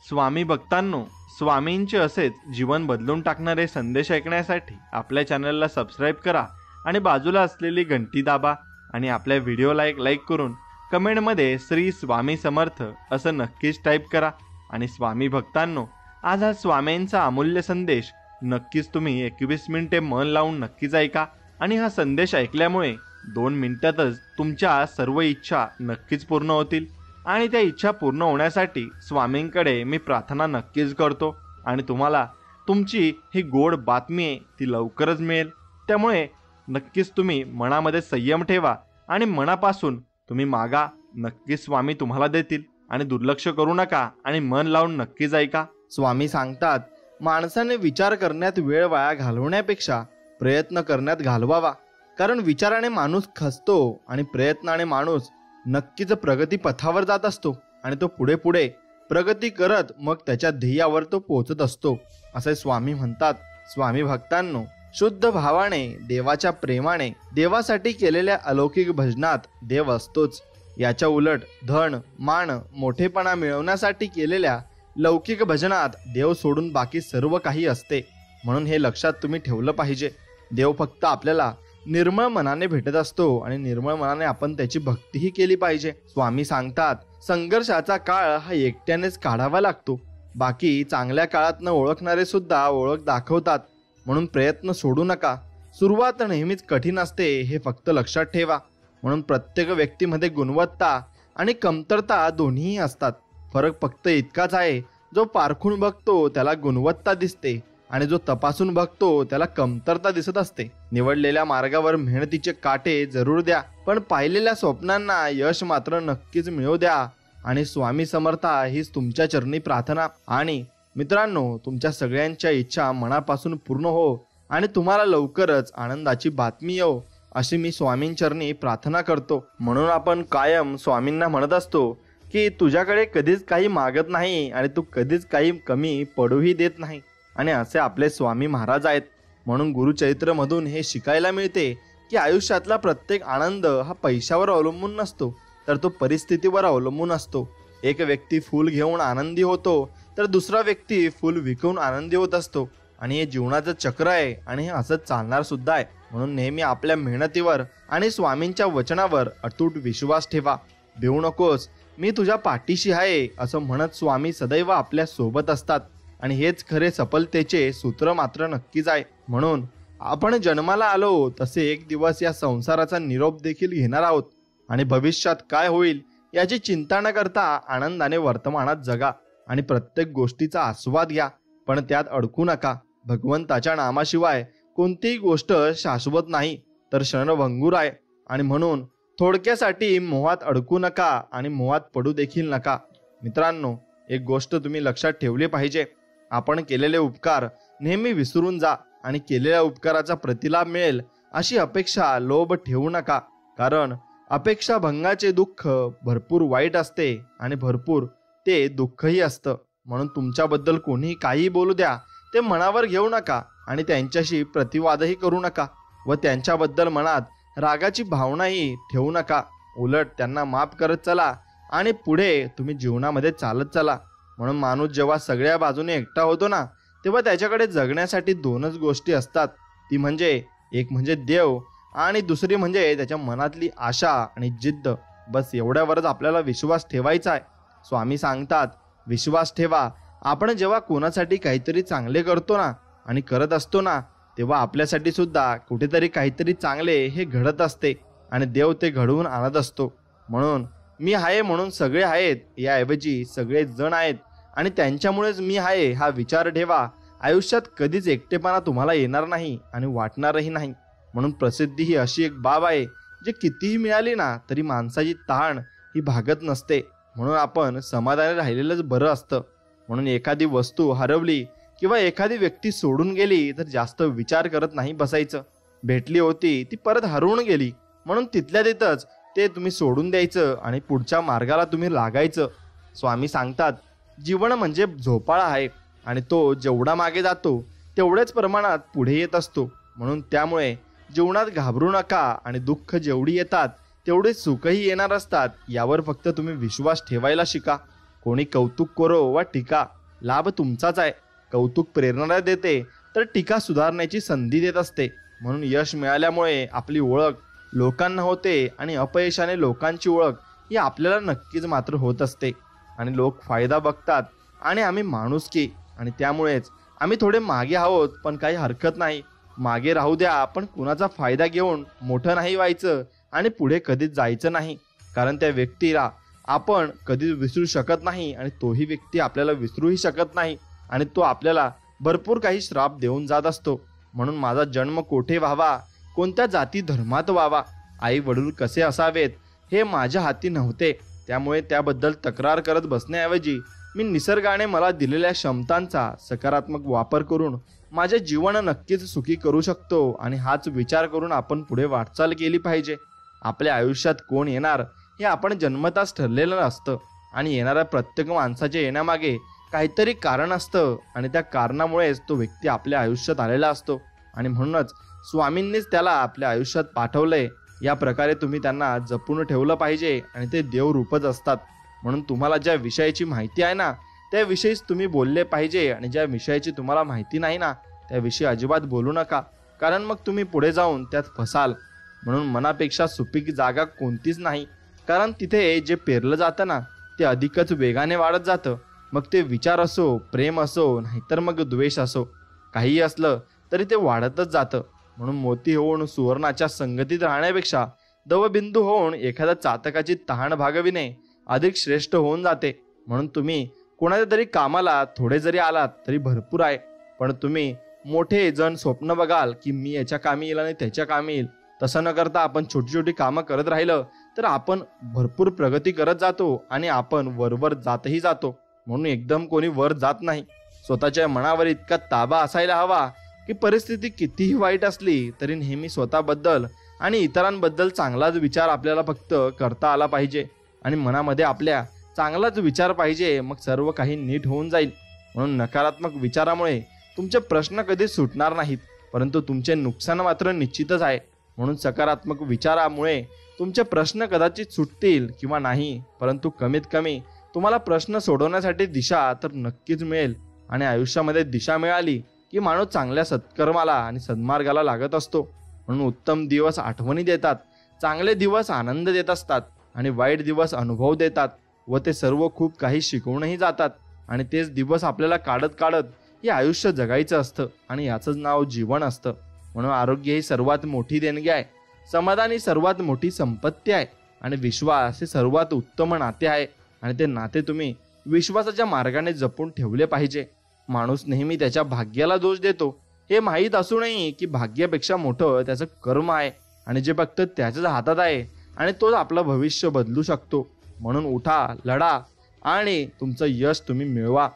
स्वामी भक्तांनो, स्वामींचे असेच जीवन बदलून टाकणारे संदेश ऐकण्यासाठी आपल्या चॅनलला सबस्क्राईब करा आणि बाजूला असलेली घंटी दाबा आणि आपल्या व्हिडिओला एक लाईक करून कमेंटमध्ये श्री स्वामी समर्थ असं नक्कीच टाईप करा। आणि स्वामी भक्तांनो, आज हा स्वामींचा अमूल्य संदेश नक्कीच तुम्ही 21 मिनिटे मन लावून नक्कीच ऐका आणि हा संदेश ऐकल्यामुळे 2 मिनिटातच तुमच्या सर्व इच्छा नक्कीच पूर्ण होतील। आणि त्या इच्छा पूर्ण होण्यासाठी स्वामींकडे मी प्रार्थना नक्कीच करतो आणि तुम्हाला तुमची ही गोड बातमी आहे ती लवकरच मिळेल। त्यामुळे नक्कीच तुम्ही मनामध्ये संयम ठेवा आणि मनापासून तुम्ही मागा, नक्कीच स्वामी तुम्हाला देतील। आणि दुर्लक्ष करू नका आणि मन लावून नक्कीच ऐका। स्वामी सांगतात, माणसाने विचार करण्यात वेळ वाया घालवण्यापेक्षा प्रयत्न करण्यात घालवावा, कारण विचाराने माणूस खचतो आणि प्रयत्नाने माणूस नक्कीच प्रगती पथावर जात असतो आणि तो पुढे पुढे प्रगती करत मग त्याच्या ध्येयावर तो पोहोचत असतो, असे स्वामी म्हणतात। स्वामी भक्तांनो, शुद्ध भावाने, देवाच्या प्रेमाने, देवासाठी केलेल्या अलौकिक भजनात देव असतोच। याच्या उलट धन, मान, मोठेपणा मिळवण्यासाठी केलेल्या लौकिक भजनात देव सोडून बाकी सर्व काही असते। म्हणून हे लक्षात तुम्ही ठेवलं पाहिजे। देव फक्त आपल्याला निर्मळ मनाने भेटत असतो आणि निर्मळ मनाने आपण त्याची भक्तीही केली पाहिजे। स्वामी सांगतात, संघर्षाचा काळ हा एकट्यानेच काढावा लागतो, बाकी चांगल्या काळात न ओळखणारे सुद्धा ओळख दाखवतात। म्हणून प्रयत्न सोडू नका। सुरुवात नेहमीच कठीण असते हे फक्त लक्षात ठेवा। म्हणून प्रत्येक व्यक्तीमध्ये गुणवत्ता आणि कमतरता दोन्हीही असतात। फरक फक्त इतकाच आहे, जो पारखून बघतो त्याला गुणवत्ता दिसते आणि जो तपासून बघतो त्याला कमतरता दिसत असते। निवडलेल्या मार्गावर मेहनतीचे काटे जरूर द्या, पण पाहिलेल्या स्वप्नांना यश मात्र नक्कीच मिळू द्या। आणि स्वामी समर्था हीच तुमच्या चरणी प्रार्थना। आणि मित्रांनो, तुमच्या सगळ्यांच्या इच्छा मनापासून पूर्ण हो आणि तुम्हाला लवकरच आनंदाची बातमी येऊ, अशी मी स्वामींचरणी प्रार्थना करतो। म्हणून आपण कायम स्वामींना म्हणत असतो की तुझ्याकडे कधीच काही मागत नाही आणि तू कधीच काही कमी पडूही देत नाही। आणि असे आपले स्वामी महाराज आहेत। म्हणून गुरुचरित्रमधून हे शिकायला मिळते की आयुष्यातला प्रत्येक आनंद हा पैशावर अवलंबून नसतो, तर तो परिस्थितीवर अवलंबून असतो। एक व्यक्ती फूल घेऊन आनंदी होतो तर दुसरा व्यक्ती फूल विकून आनंदी होत असतो। आणि हे जीवनाचं चक्र आहे आणि हे असंच चालणार सुद्धा आहे। म्हणून नेहमी आपल्या मेहनतीवर आणि स्वामींच्या वचनावर अतूट विश्वास ठेवा। भिवू नकोस, मी तुझ्या पाठीशी आहे असं म्हणत स्वामी सदैव आपल्या सोबत असतात आणि हेच खरे सफलतेचे सूत्र मात्र नक्कीच आहे। म्हणून आपण जन्माला आलो तसे एक दिवस या संसाराचा निरोप देखील घेणार आहोत आणि भविष्यात काय होईल याची चिंता न करता आनंदाने वर्तमानात जगा आणि प्रत्येक गोष्टीचा आस्वाद घ्या, पण त्यात अडकू नका। भगवंताच्या नामाशिवाय कोणतीही गोष्ट शाश्वत नाही, तर क्षणभंगूर आहे। आणि म्हणून थोडक्यासाठी मोहात अडकू नका आणि मोहात पडू देखील नका। मित्रांनो, एक गोष्ट तुम्ही लक्षात ठेवली पाहिजे, आपण केलेले उपकार नेहमी विसरून जा आणि केलेल्या उपकाराचा प्रतिलाभ मिळेल अशी अपेक्षा लोभ ठेवू नका, कारण अपेक्षा भंगाचे दुःख भरपूर वाईट असते आणि भरपूर ते दुःखही असतं। म्हणून तुमच्याबद्दल कोणीही काहीही बोलू द्या, ते मनावर घेऊ नका आणि त्यांच्याशी प्रतिवादही करू नका व त्यांच्याबद्दल मनात रागाची भावनाही ठेवू नका। उलट त्यांना माफ करत चला आणि पुढे तुम्ही जीवनामध्ये चालत चला। म्हणून माणूस जेव्हा सगळ्या बाजूने एकटा होतो ना, तेव्हा त्याच्याकडे जगण्यासाठी 2च गोष्टी असतात, ती म्हणजे एक म्हणजे देव आणि दुसरी म्हणजे त्याच्या मनातली आशा आणि जिद्द। बस एवढ्यावरच आपल्याला विश्वास ठेवायचा आहे। स्वामी सांगतात, विश्वास ठेवा। आपण जेव्हा कोणासाठी काहीतरी चांगले करतो ना आणि करत असतो ना, तेव्हा आपल्यासाठी सुद्धा कुठेतरी काहीतरी चांगले हे घडत असते आणि देव ते घडवून आणत असतो। म्हणून मी आहे म्हणून सगळे आहेत याऐवजी सगळे जण आहेत आणि त्यांच्यामुळेच मी आहे हा विचार ठेवा। आयुष्यात कधीच एकटेपणा तुम्हाला येणार नाही आणि वाटणारही नाही। म्हणून प्रसिद्धी ही अशी एक बाब आहे जी कितीही मिळाली ना तरी माणसाची तहान ही भागत नसते। म्हणून आपण समाधानी राहिलेलंच बरं असतं। म्हणून एखादी वस्तू हरवली किंवा एखादी व्यक्ती सोडून गेली तर जास्त विचार करत नाही बसायचं। भेटली होती ती परत हरवून गेली, म्हणून तिथल्या तिथंच ते तुम्ही सोडून द्यायचं आणि पुढच्या मार्गाला तुम्ही लागायचं। स्वामी सांगतात, जीवन म्हणजे झोपाळा आहे आणि तो जेवढा मागे जातो तेवढेच प्रमाणात पुढे येत असतो। म्हणून त्यामुळे जीवनात घाबरू नका आणि दुःख जेवढी येतात तेवढे सुखही येणार असतात, यावर फक्त तुम्ही विश्वास ठेवायला शिका। कोणी कौतुक करो वा टीका, लाभ तुमचाच आहे. कौतुक प्रेरणा देते तर टीका सुधारण्याची संधी देत असते. म्हणून यश मिळाल्यामुळे आपली ओळख लोकांना होते आणि अपयशाने लोकांची ओळख ही आपल्याला नक्कीच मात्र होत असते. आणि लोक फायदा बघतात आणि आम्ही माणुसकी, आणि त्यामुळेच आम्ही थोडे मागे आहोत. पण काही हरकत नाही, मागे राहू द्या. पण कुणाचा फायदा घेऊन मोठं नाही व्हायचं आणि पुढे कधीच जायचं नाही. कारण त्या व्यक्तीला आपण कधीच विसरू शकत नाही आणि तोही व्यक्ती आपल्याला विसरूही शकत नाही. आणि तो आपल्याला भरपूर काही श्राप देऊन जात असतो. म्हणून माझा जन्म कोठे व्हावा, कोणत्या जाती धर्मात व्हावा, आई वडील कसे असावेत हे माझ्या हाती नव्हते. त्यामुळे त्याबद्दल तक्रार करत बसण्याऐवजी मी निसर्गाने मला दिलेल्या क्षमतांचा सकारात्मक वापर करून माझे जीवन नक्कीच सुखी करू शकतो. आणि हाच विचार करून आपण पुढे वाटचाल केली पाहिजे. आपल्या आयुष्यात कोण येणार हे आपण जन्मताच ठरलेलं नसतं आणि येणाऱ्या प्रत्येक माणसाच्या येण्यामागे काहीतरी कारण असतं आणि त्या कारणामुळेच तो व्यक्ती आपल्या आयुष्यात आलेला असतो. आणि म्हणूनच स्वामींनीच त्याला आपल्या आयुष्यात पाठवलंय. या प्रकारे तुम्ही त्यांना जपून ठेवलं पाहिजे आणि ते देवरूपच असतात. म्हणून तुम्हाला ज्या विषयाची माहिती आहे ना त्याविषयीच तुम्ही बोलले पाहिजे आणि ज्या विषयाची तुम्हाला माहिती नाही ना त्याविषयी अजिबात बोलू नका, कारण मग तुम्ही पुढे जाऊन त्यात फसाल. म्हणून मनापेक्षा सुपीक जागा कोणतीच नाही, कारण तिथे जे पेरलं जातं ना ते अधिकच वेगाने वाढत जातं. मग ते विचार असो, प्रेम असो, नाहीतर मग द्वेष असो, काहीही असलं तरी ते वाढतच जातं. म्हणून मोती होऊन सुवर्णाच्या संगतीत राहण्यापेक्षा दवबिंदू होऊन एखाद्या चातकाची तहान भागविणे अधिक श्रेष्ठ होऊन जाते. म्हणून तुम्ही कोणाच्या तरी कामाला थोडे जरी आलात तरी भरपूर आहे. पण तुम्ही मोठे जण स्वप्न बघाल की मी याच्या कामी येईल आणि त्याच्या कामी येईल, तसं न करता आपण छोटी छोटी कामं करत राहिलं तर आपण भरपूर प्रगती करत जातो आणि आपण वरवर जातही जातो. म्हणून एकदम कोणी वर जात नाही. स्वतःच्या मनावर इतका ताबा असायला हवा की परिस्थिती कितीही वाईट असली तरी नेहमी स्वतःबद्दल आणि इतरांबद्दल चांगलाच विचार आपल्याला फक्त करता आला पाहिजे. आणि मनामध्ये आपल्या चांगलाच विचार पाहिजे, मग सर्व काही नीट होऊन जाईल. म्हणून नकारात्मक विचारामुळे तुमचे प्रश्न कधी सुटणार नाहीत, परंतु तुमचे नुकसान मात्र निश्चितच आहे. म्हणून सकारात्मक विचारामुळे तुमचे प्रश्न कदाचित सुटतील किंवा नाही, परंतु कमीत कमी तुम्हाला प्रश्न सोडवण्यासाठी दिशा तर नक्कीच मिळेल. आणि आयुष्यामध्ये दिशा मिळाली की माणूस चांगल्या सत्कर्माला आणि सन्मार्गाला लागत असतो. म्हणून उत्तम दिवस आठवणी देतात, चांगले दिवस आनंद देत असतात आणि वाईट दिवस अनुभव देतात व ते सर्व खूप काही शिकवूनही जातात. आणि तेच दिवस आपल्याला काढत काढत हे आयुष्य जगायचं असतं आणि याचंच नाव जीवन असतं. म्हणून आरोग्य ही सर्वात मोठी देणगी आहे, समाधान ही सर्वात मोठी संपत्ती आहे आणि विश्वास हे सर्वात उत्तम नाते आहे. आणि ते नाते तुम्ही विश्वासाच्या मार्गाने जपून ठेवले पाहिजे. माणूस नेहमी त्याच्या भाग्याला दोष देतो, हे माहीत असूनही की भाग्यापेक्षा मोठं त्याचं कर्म आहे आणि जे फक्त त्याच्याच हातात आहे आणि तोच आपलं भविष्य बदलू शकतो. म्हणून उठा, लढा आणि तुमचं यश तुम्ही मिळवा.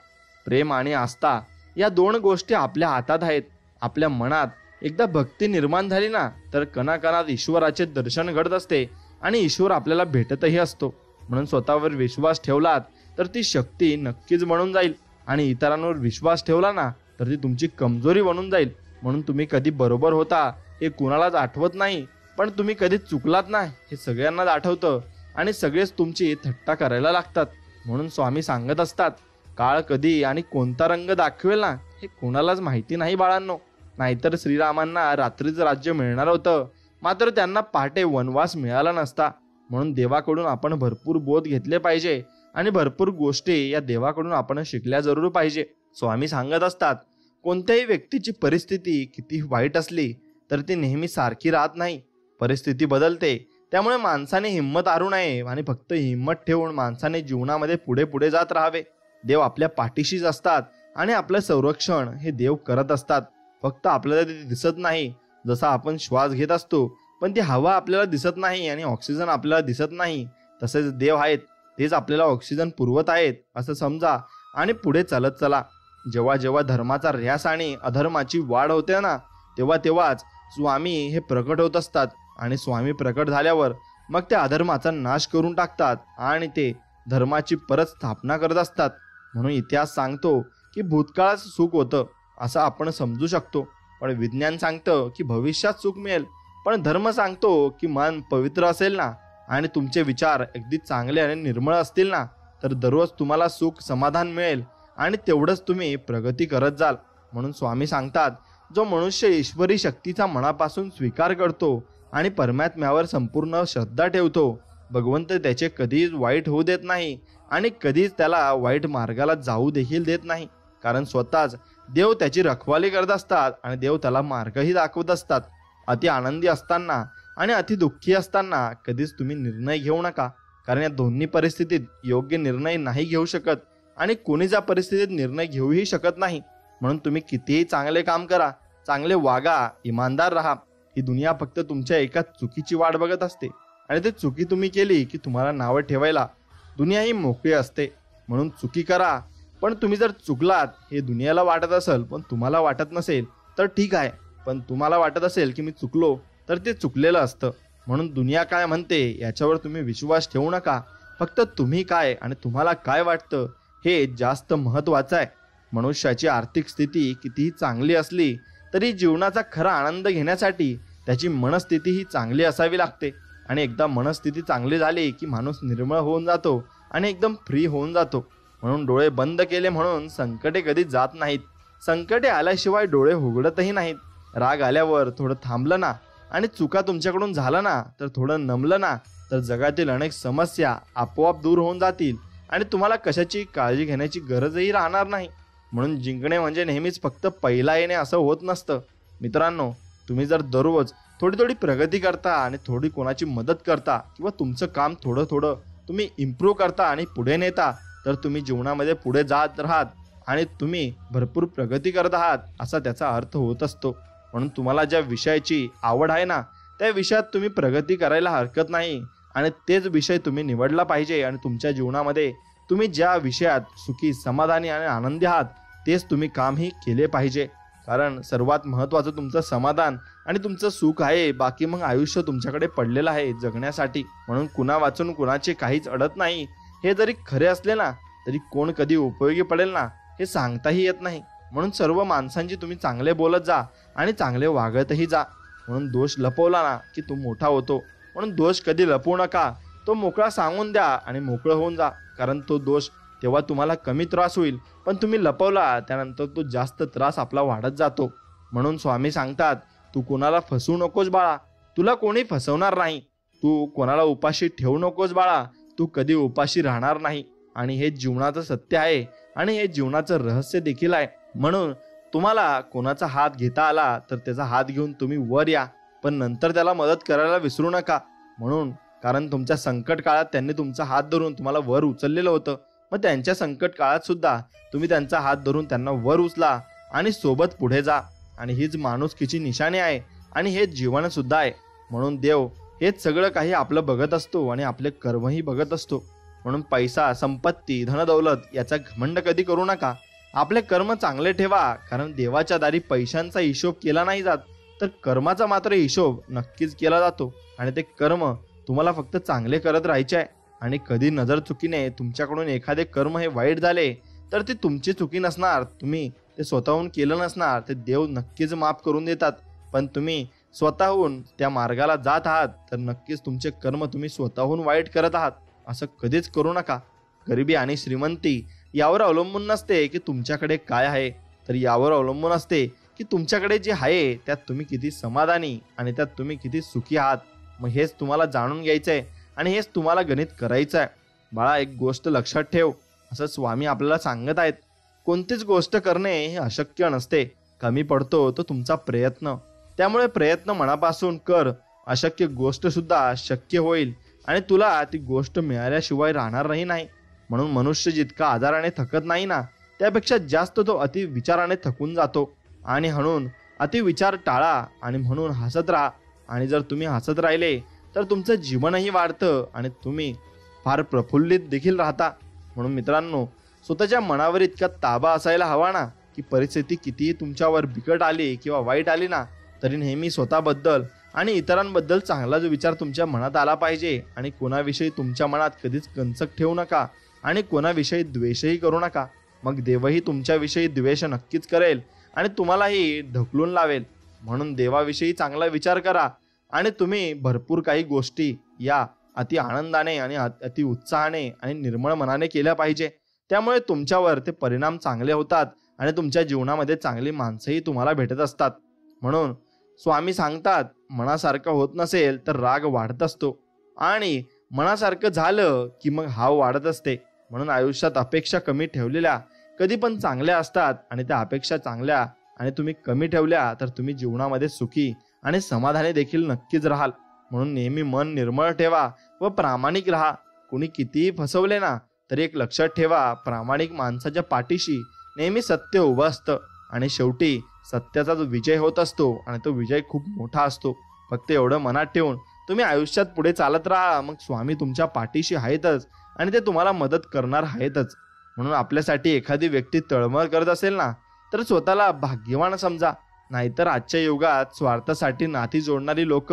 प्रेम आणि आस्था या दोन गोष्टी आपल्या हातात आहेत. आपल्या मनात एकदा भक्ती निर्माण झाली ना तर कणाकणात ईश्वराचे दर्शन घडत असते आणि ईश्वर आपल्याला भेटतही असतो. म्हणून स्वतःवर विश्वास ठेवलात तर ती शक्ती नक्कीच बनून जाईल आणि इतरांवर विश्वास ठेवला ना तर ती तुमची कमजोरी बनून जाईल. म्हणून तुम्ही कधी बरोबर होता हे कुणालाच आठवत नाही, पण तुम्ही कधी चुकलात नाही हे सगळ्यांनाच आठवतं आणि सगळेच तुमची थट्टा करायला लागतात. म्हणून स्वामी सांगत असतात, काळ कधी आणि कोणता रंग दाखवेल ना हे कोणालाच माहिती नाही बाळांनो. नाहीतर श्रीरामांना रात्रीच राज्य मिळणार होतं, मात्र त्यांना पहाटे वनवास मिळाला नसता. म्हणून देवाकडून आपण भरपूर बोध घेतले पाहिजे आणि भरपूर गोष्टी या देवाकडून आपण शिकल्या जरूर पाहिजे. स्वामी सांगत असतात, कोणत्याही व्यक्तीची परिस्थिती किती वाईट असली तर ती नेहमी सारखी राहत नाही, परिस्थिती बदलते. त्यामुळे माणसाने हिंमत हारू नये आणि फक्त हिंमत ठेवून माणसाने जीवनामध्ये पुढे पुढे जात राहावे. देव आपल्या पाठीशीच असतात आणि आपलं संरक्षण हे देव करत असतात. फक्त आपल्याला ते दिसत नाही. जसा आपण श्वास घेत असतो पण ती हवा आपल्याला दिसत नाही आणि ऑक्सिजन आपल्याला दिसत नाही, तसेच देव आहेत, तेच आपल्याला ऑक्सिजन पुरवत आहेत असं समजा आणि पुढे चालत चला. जेव्हा जेव्हा धर्माचा ऱ्यास आणि अधर्माची वाढ होते ना तेव्हाच स्वामी हे प्रकट होत असतात आणि स्वामी प्रकट झाल्यावर मग ते अधर्माचा नाश करून टाकतात आणि ते धर्माची परत स्थापना करत असतात. म्हणून इतिहास सांगतो की भूतकाळात सुख होतं असं आपण समजू शकतो, पण विज्ञान सांगतं की भविष्यात सुख मिळेल. पण धर्म सांगतो की मन पवित्र असेल ना आणि तुमचे विचार अगदी चांगले आणि निर्मळ असतील ना तर दररोज तुम्हाला सुख समाधान मिळेल आणि तेवढंच तुम्ही प्रगती करत जाल. म्हणून स्वामी सांगतात, जो मनुष्य ईश्वरी शक्तीचा मनापासून स्वीकार करतो आणि परमात्म्यावर संपूर्ण श्रद्धा ठेवतो, भगवंत त्याचे कधीच वाईट होऊ देत नाही आणि कधीच त्याला वाईट मार्गाला जाऊ देखील देत नाही. कारण स्वतःच देव त्याची रखवाली करत असतात आणि देव त्याला मार्गही दाखवत असतात. अति आनंदी असताना आणि अति दुःखी असताना कधीच तुम्ही निर्णय घेऊ नका, कारण या दोन्ही परिस्थितीत योग्य निर्णय नाही घेऊ शकत आणि कोणीच या परिस्थितीत निर्णय घेऊही शकत नाही. म्हणून तुम्ही कितीही चांगले काम करा, चांगले वागा, इमानदार राहा, ही दुनिया फक्त तुमच्या एका चुकीची वाट बघत असते आणि ती चुकी तुम्ही केली की तुम्हाला नावं ठेवायला दुनिया ही मोकळी असते. म्हणून चुकी करा, पण तुम्ही जर चुकलात हे दुनियाला वाटत असेल पण तुम्हाला वाटत नसेल तर ठीक आहे, पण तुम्हाला वाटत असेल की मी चुकलो तर ते चुकलेलं असतं. म्हणून दुनिया काय म्हणते याच्यावर तुम्ही विश्वास ठेवू नका. फक्त तुम्ही काय आणि तुम्हाला काय वाटतं हे जास्त महत्त्वाचं आहे. मनुष्याची आर्थिक स्थिती कितीही चांगली असली तरी जीवनाचा खरा आनंद घेण्यासाठी त्याची मनस्थिती ही चांगली असावी लागते. आणि एकदा मनस्थिती चांगली झाली की माणूस निर्मळ होऊन जातो आणि एकदम फ्री होऊन जातो. म्हणून डोळे बंद केले म्हणून संकटे कधी जात नाहीत. संकटे आल्याशिवाय डोळे उघडतही नाहीत. राग आल्यावर थोडं थांबलं ना आणि चुका तुमच्याकडून झालं ना तर थोडं नमलं ना तर जगातील अनेक समस्या आपोआप दूर होऊन जातील आणि तुम्हाला कशाची काळजी घेण्याची गरजही राहणार नाही. म्हणून जिंकणे म्हणजे नेहमीच फक्त पहिला येणे असं होत नसतं. मित्रांनो, तुम्ही जर दररोज थोडी थोडी प्रगती करता आणि थोडी कोणाची मदत करता किंवा तुमचं काम थोडं थोडं तुम्ही इम्प्रूव्ह करता आणि पुढे नेता तर तुम्ही जीवनामध्ये पुढे जात राहात आणि तुम्ही भरपूर प्रगती करत आहात असा त्याचा अर्थ होत असतो. म्हणून तुम्हाला ज्या विषयाची आवड आहे ना त्या विषयात तुम्ही प्रगती करायला हरकत नाही आणि तेच विषय तुम्ही निवडला पाहिजे. आणि तुमच्या जीवनामध्ये तुम्ही ज्या विषयात सुखी, समाधानी आणि आनंदी आहात तेच तुम्ही कामही केले पाहिजे. कारण सर्वात महत्त्वाचं तुमचं समाधान आणि तुमचं सुख आहे. बाकी मग आयुष्य तुमच्याकडे पडलेलं आहे जगण्यासाठी. म्हणून कुणा वाचून कुणाचे काहीच अडत नाही हे जरी खरे असले ना तरी कोण कधी उपयोगी पडेल ना हे सांगताही येत नाही. म्हणून सर्व माणसांची तुम्ही चांगले बोलत जा आणि चांगले वागतही जा. म्हणून दोष लपवला ना की तो मोठा होतो. म्हणून दोष कधी लपवू नका, तो मोकळा सांगून द्या आणि मोकळं होऊन जा. कारण तो दोष तेव्हा तुम्हाला कमी त्रास होईल, पण तुम्ही लपवला त्यानंतर तो जास्त त्रास आपला वाढत जातो. म्हणून स्वामी सांगतात, तू कोणाला फसवू नकोस बाळा, तुला कोणी फसवणार नाही. तू कोणाला उपाशी ठेवू नकोस बाळा, तू कधी उपाशी राहणार नाही. आणि हे जीवनाचं सत्य आहे आणि हे जीवनाचं रहस्य देखील आहे. म्हणून तुम्हाला कोणाचा हात घेता आला तर त्याचा हात घेऊन तुम्ही वर या, पण नंतर त्याला मदत करायला विसरू नका. म्हणून कारण तुमच्या संकट काळात त्यांनी तुमचा हात धरून तुम्हाला वर उचललेलं होतं, मग त्यांच्या संकट काळात सुद्धा तुम्ही त्यांचा हात धरून त्यांना वर उचला आणि सोबत पुढे जा. आणि हीच माणुसकीची निशाणी आहे आणि हे जीवन सुद्धा आहे. म्हणून देव हेच सगळं काही आपलं बघत असतो आणि आपले कर्मही बघत असतो. म्हणून पैसा, संपत्ती, धनदौलत याचा घमंड कधी करू नका. आपले कर्म चांगले ठेवा, कारण देवाच्या दारी पैशांचा हिशोब केला नाही जात तर कर्माचा मात्र हिशोब नक्कीच केला जातो. आणि ते कर्म तुम्हाला फक्त चांगले करत राहायचे आहे. आणि कधी नजर चुकीने तुमच्याकडून एखादे कर्म हे वाईट झाले तर ते तुमची चुकी नसणार, तुम्ही ते स्वतःहून केलं नसणार, ते देव नक्कीच माफ करून देतात. पण तुम्ही स्वतःहून त्या मार्गाला जात आहात तर नक्कीच तुमचे कर्म तुम्ही स्वतःहून वाईट करत आहात. असं कधीच करू नका. गरिबी आणि श्रीमंती यावर अवलंबून नसते की तुमच्याकडे काय आहे, तर यावर अवलंबून असते की तुमच्याकडे जे आहे त्यात तुम्ही किती समाधानी आणि त्यात तुम्ही किती सुखी आहात. मग हेच तुम्हाला जाणून घ्यायचं आहे आणि हेच तुम्हाला गणित करायचं आहे. बाळा, एक गोष्ट लक्षात ठेव, असं स्वामी आपल्याला सांगत आहेत, कोणतीच गोष्ट करणे हे अशक्य नसते. कमी पडतो तो तुमचा प्रयत्न. त्यामुळे प्रयत्न मनापासून कर. अशक्य गोष्ट सुद्धा शक्य होईल आणि तुला ती गोष्ट मिळाल्याशिवाय राहणार नाही. म्हणून मनुष्य जितका आजाराने थकत नाही ना त्यापेक्षा जास्त तो अति विचाराने थकून जातो. आणि म्हणून अति विचार टाळा आणि म्हणून हसत राहा. आणि जर तुम्ही हसत राहिले तर तुमचं जीवनही वाढतं आणि तुम्ही फार प्रफुल्लित देखील राहता. म्हणून मित्रांनो, स्वतःच्या मनावर इतका ताबा असायला हवा ना की परिस्थिती कितीही तुमच्यावर बिकट आली किंवा वाईट आली ना तरी नेहमी स्वतःबद्दल आणि इतरांबद्दल चांगला जो विचार तुमच्या मनात आला पाहिजे. आणि कोणाविषयी तुमच्या मनात कधीच कंचक ठेवू नका आणि कोणाविषयी द्वेषही करू नका. मग देवही तुमच्याविषयी द्वेष नक्कीच करेल आणि तुम्हालाही ढकलून लावेल. म्हणून देवाविषयी चांगला विचार करा आणि तुम्ही भरपूर काही गोष्टी या अति आनंदाने आणि अति उत्साहाने आणि निर्मळ मनाने केल्या पाहिजे. त्यामुळे तुमच्यावर ते परिणाम चांगले होतात आणि तुमच्या जीवनामध्ये चांगली माणसंही तुम्हाला भेटत असतात. म्हणून स्वामी सांगतात, मनासारखं होत नसेल तर राग वाढत असतो आणि मनासारखं झालं की मग हाव वाढत असते. म्हणून आयुष्यात अपेक्षा कमी ठेवलेल्या कधी पण चांगल्या असतात आणि त्या अपेक्षा चांगल्या आणि तुम्ही कमी ठेवल्या तर तुम्ही जीवनामध्ये सुखी आणि समाधानी देखील नक्कीच राहाल. म्हणून नेहमी मन निर्मळ ठेवा व प्रामाणिक राहा. कुणी कितीही फसवले ना तरी एक लक्षात ठेवा, प्रामाणिक माणसाच्या पाठीशी नेहमी सत्य उभं असतं आणि शेवटी सत्याचा जो विजय होत असतो आणि तो विजय खूप मोठा असतो. फक्त एवढं मनात ठेवून तुम्ही आयुष्यात पुढे चालत राहा. मग स्वामी तुमच्या पाठीशी आहेतच आणि ते तुम्हाला मदत करणार आहेतच. म्हणून आपल्यासाठी एखादी व्यक्ती तळमळ करत असेल ना तर स्वतःला भाग्यवान समजा. नाहीतर आजच्या युगात स्वार्थासाठी नाती जोडणारी लोक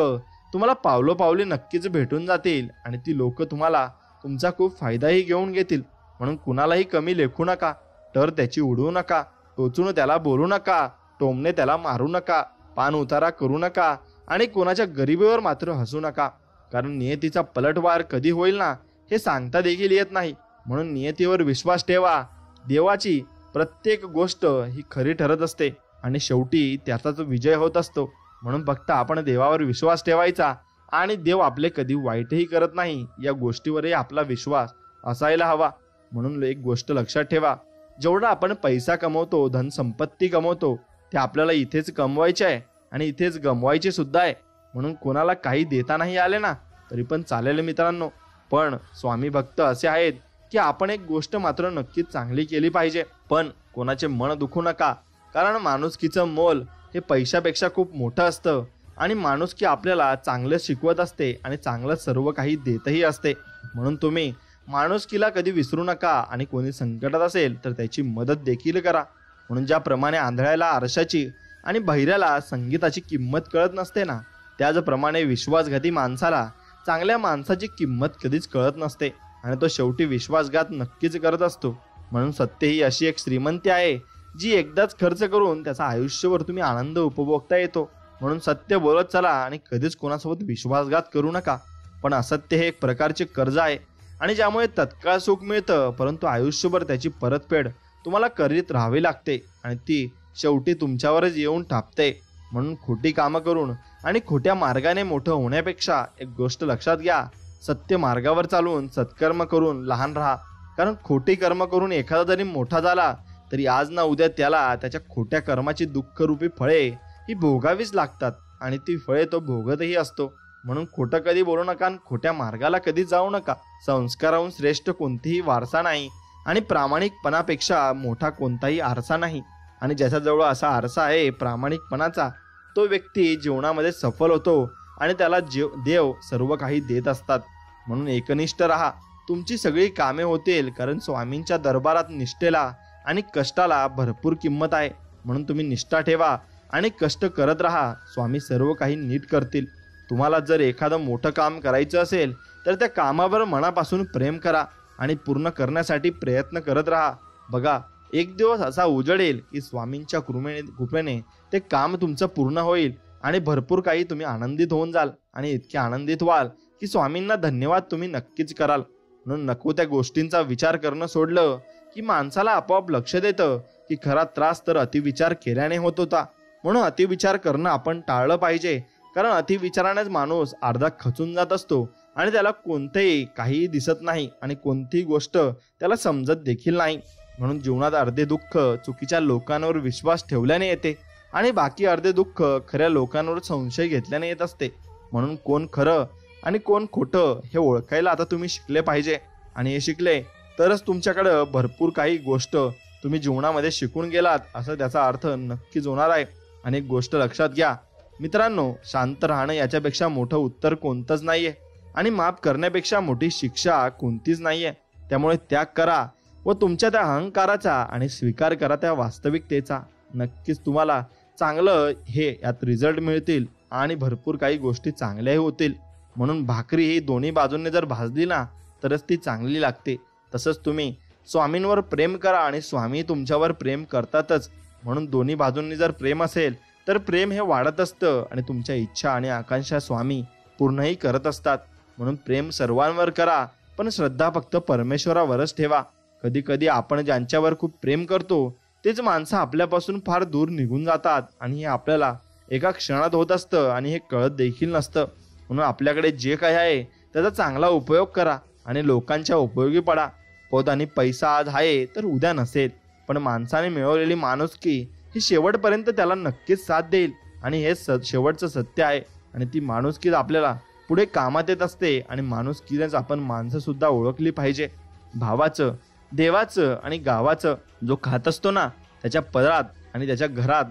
तुम्हाला पावलोपावली नक्कीच भेटून जातील आणि ती लोक तुम्हाला तुमचा खूप फायदाही घेऊन घेतील. म्हणून कुणालाही कमी लेखू नका, तर त्याची उडवू नका, टोचून त्याला बोलू नका, टोमणे त्याला मारू नका, पान उतारा करू नका आणि कोणाच्या गरिबीवर मात्र हसू नका. कारण नियतीचा पलटवार कधी होईल ना हे सांगता देखील येत नाही. म्हणून नियतीवर विश्वास ठेवा. देवाची प्रत्येक गोष्ट ही खरी ठरत असते आणि शेवटी त्याचाच विजय होत असतो. म्हणून फक्त आपण देवावर विश्वास ठेवायचा आणि देव आपले कधी वाईटही करत नाही या गोष्टीवरही आपला विश्वास असायला हवा. म्हणून एक गोष्ट लक्षात ठेवा, जेवढा आपण पैसा कमवतो, धन संपत्ती कमवतो, ते आपल्याला इथेच कमवायचे आहे आणि इथेच गमवायचे सुद्धा आहे. म्हणून कोणाला काही देता नाही आले ना तरी पण चालेल मित्रांनो. पण स्वामी भक्त असे आहेत की आपण एक गोष्ट मात्र नक्कीच चांगली केली पाहिजे, पण कोणाचे मन दुखू नका. कारण माणुसकीचं मोल हे पैशापेक्षा खूप मोठं असतं आणि माणुसकी आपल्याला चांगलं शिकवत असते आणि चांगलं सर्व काही देतही असते. म्हणून तुम्ही माणुसकीला कधी विसरू नका आणि कोणी संकटात असेल तर त्याची मदत देखील करा. म्हणून ज्याप्रमाणे आंधळ्याला आरशाची आणि बहिऱ्याला संगीताची किंमत कळत नसते ना, त्याचप्रमाणे विश्वासघाती माणसाला चांगल्या माणसाची किंमत कधीच कळत नसते आणि तो शेवटी विश्वासघात नक्कीच करत असतो. म्हणून सत्य ही अशी एक श्रीमंती आहे जी एकदाच खर्च करून त्याचा आयुष्यभर तुम्ही आनंद उपभोगता येतो. म्हणून सत्य बोलत चला आणि कधीच कोणासोबत विश्वासघात करू नका. पण असत्य हे एक प्रकारचे कर्ज आहे आणि ज्यामुळे तत्काळ सुख मिळतं परंतु आयुष्यभर त्याची परतफेड तुम्हाला करीत राहावी लागते आणि ती शेवटी तुमच्यावरच येऊन टापते. म्हणून खोटी कामं करून आणि खोट्या मार्गाने मोठं होण्यापेक्षा एक गोष्ट लक्षात घ्या, सत्य मार्गावर चालून सत्कर्म करून लहान राहा. कारण खोटी कर्म करून एखादा जरी मोठा झाला तरी आज ना उद्या त्याला त्याच्या खोट्या कर्माची दुःखरूपी फळे ही भोगावीच लागतात आणि ती फळे तो भोगतही असतो. म्हणून खोटं कधी बोलू नका आणि खोट्या मार्गाला कधी जाऊ नका. संस्काराहून श्रेष्ठ कोणतीही वारसा नाही आणि प्रामाणिकपणापेक्षा मोठा कोणताही आरसा नाही. आणि ज्याच्याजवळ असा आरसा आहे प्रामाणिकपणाचा, तो व्यक्ती जीवनामध्ये सफल होतो आणि त्याला देव सर्व काही देत असतात. म्हणून एकनिष्ठ राहा, तुमची सगळी कामे होतील. कारण स्वामींच्या दरबारात निष्ठेला आणि कष्टाला भरपूर किंमत आहे. म्हणून तुम्ही निष्ठा ठेवा आणि कष्ट करत राहा. स्वामी सर्व काही नीट करतील. तुम्हाला जर एखादं मोठं काम करायचं असेल तर त्या कामावर मनापासून प्रेम करा आणि पूर्ण करण्यासाठी प्रयत्न करत राहा. बघा, एक दिवस असा उजडेल की स्वामींच्या कृपेने ते काम तुमचं पूर्ण होईल आणि भरपूर काही तुम्ही आनंदित होऊन जाल आणि इतके आनंदित व्हाल की स्वामींना धन्यवाद तुम्ही नक्कीच कराल. म्हणून नको त्या गोष्टींचा विचार करणं सोडलं की माणसाला आपोआप लक्ष देतं की खरा त्रास तर अतिविचार केल्याने होत होता. म्हणून अतिविचार करणं आपण टाळलं पाहिजे. कारण अतिविचारानेच माणूस अर्धा खचून जात असतो आणि त्याला कोणतेही काहीही दिसत नाही आणि कोणतीही गोष्ट त्याला समजत देखील नाही. म्हणून जीवनात अर्धे दुःख चुकीच्या लोकांवर विश्वास ठेवल्याने येते आणि बाकी अर्धे दुःख खऱ्या लोकांवर संशय घेतल्याने येत असते. म्हणून कोण खरं आणि कोण खोटं हे ओळखायला आता तुम्ही शिकले पाहिजे आणि हे शिकले तरच तुमच्याकडं भरपूर काही गोष्ट तुम्ही जीवनामध्ये शिकून गेलात असं त्याचा अर्थ नक्कीच होणार आहे. आणि एक गोष्ट लक्षात घ्या मित्रांनो, शांत राहणं याच्यापेक्षा मोठं उत्तर कोणतंच नाहीये आणि माफ करण्यापेक्षा मोठी शिक्षा कोणतीच नाहीये. त्यामुळे त्याग करा व तुमच्या त्या अहंकाराचा आणि स्वीकार करा त्या वास्तविकतेचा. नक्कीच तुम्हाला चांगलं हे यात रिझल्ट मिळतील आणि भरपूर काही गोष्टी चांगल्याही होतील. म्हणून भाकरी ही दोन्ही बाजूंनी जर भाजली ना तरच ती चांगली लागते. तसंच तुम्ही स्वामींवर प्रेम करा आणि स्वामी तुमच्यावर प्रेम करतातच. म्हणून दोन्ही बाजूंनी जर प्रेम असेल तर प्रेम हे वाढत असतं आणि तुमच्या इच्छा आणि आकांक्षा स्वामी पूर्णही करत असतात. म्हणून प्रेम सर्वांवर करा, पण श्रद्धा फक्त परमेश्वरावरच ठेवा. कधी कधी आपण ज्यांच्यावर खूप प्रेम करतो तेच माणसं आपल्यापासून फार दूर निघून जातात आणि हे आपल्याला एका क्षणात होत असतं आणि हे कळत देखील नसतं. म्हणून आपल्याकडे जे काही आहे त्याचा चांगला उपयोग करा आणि लोकांच्या उपयोगी पडा. पद आणि पैसा आज आहे तर उद्या नसेल, पण माणसाने मिळवलेली माणुसकी ही शेवटपर्यंत त्याला नक्कीच साथ देईल आणि हेच शेवटचं सत्य आहे. आणि ती माणुसकीच आपल्याला पुढे कामात येत असते आणि माणुसकीनेच आपण माणसं सुद्धा ओळखली पाहिजे. भावाचं, देवाचं आणि गावाचं जो खात असतो ना, त्याच्या पदरात आणि त्याच्या घरात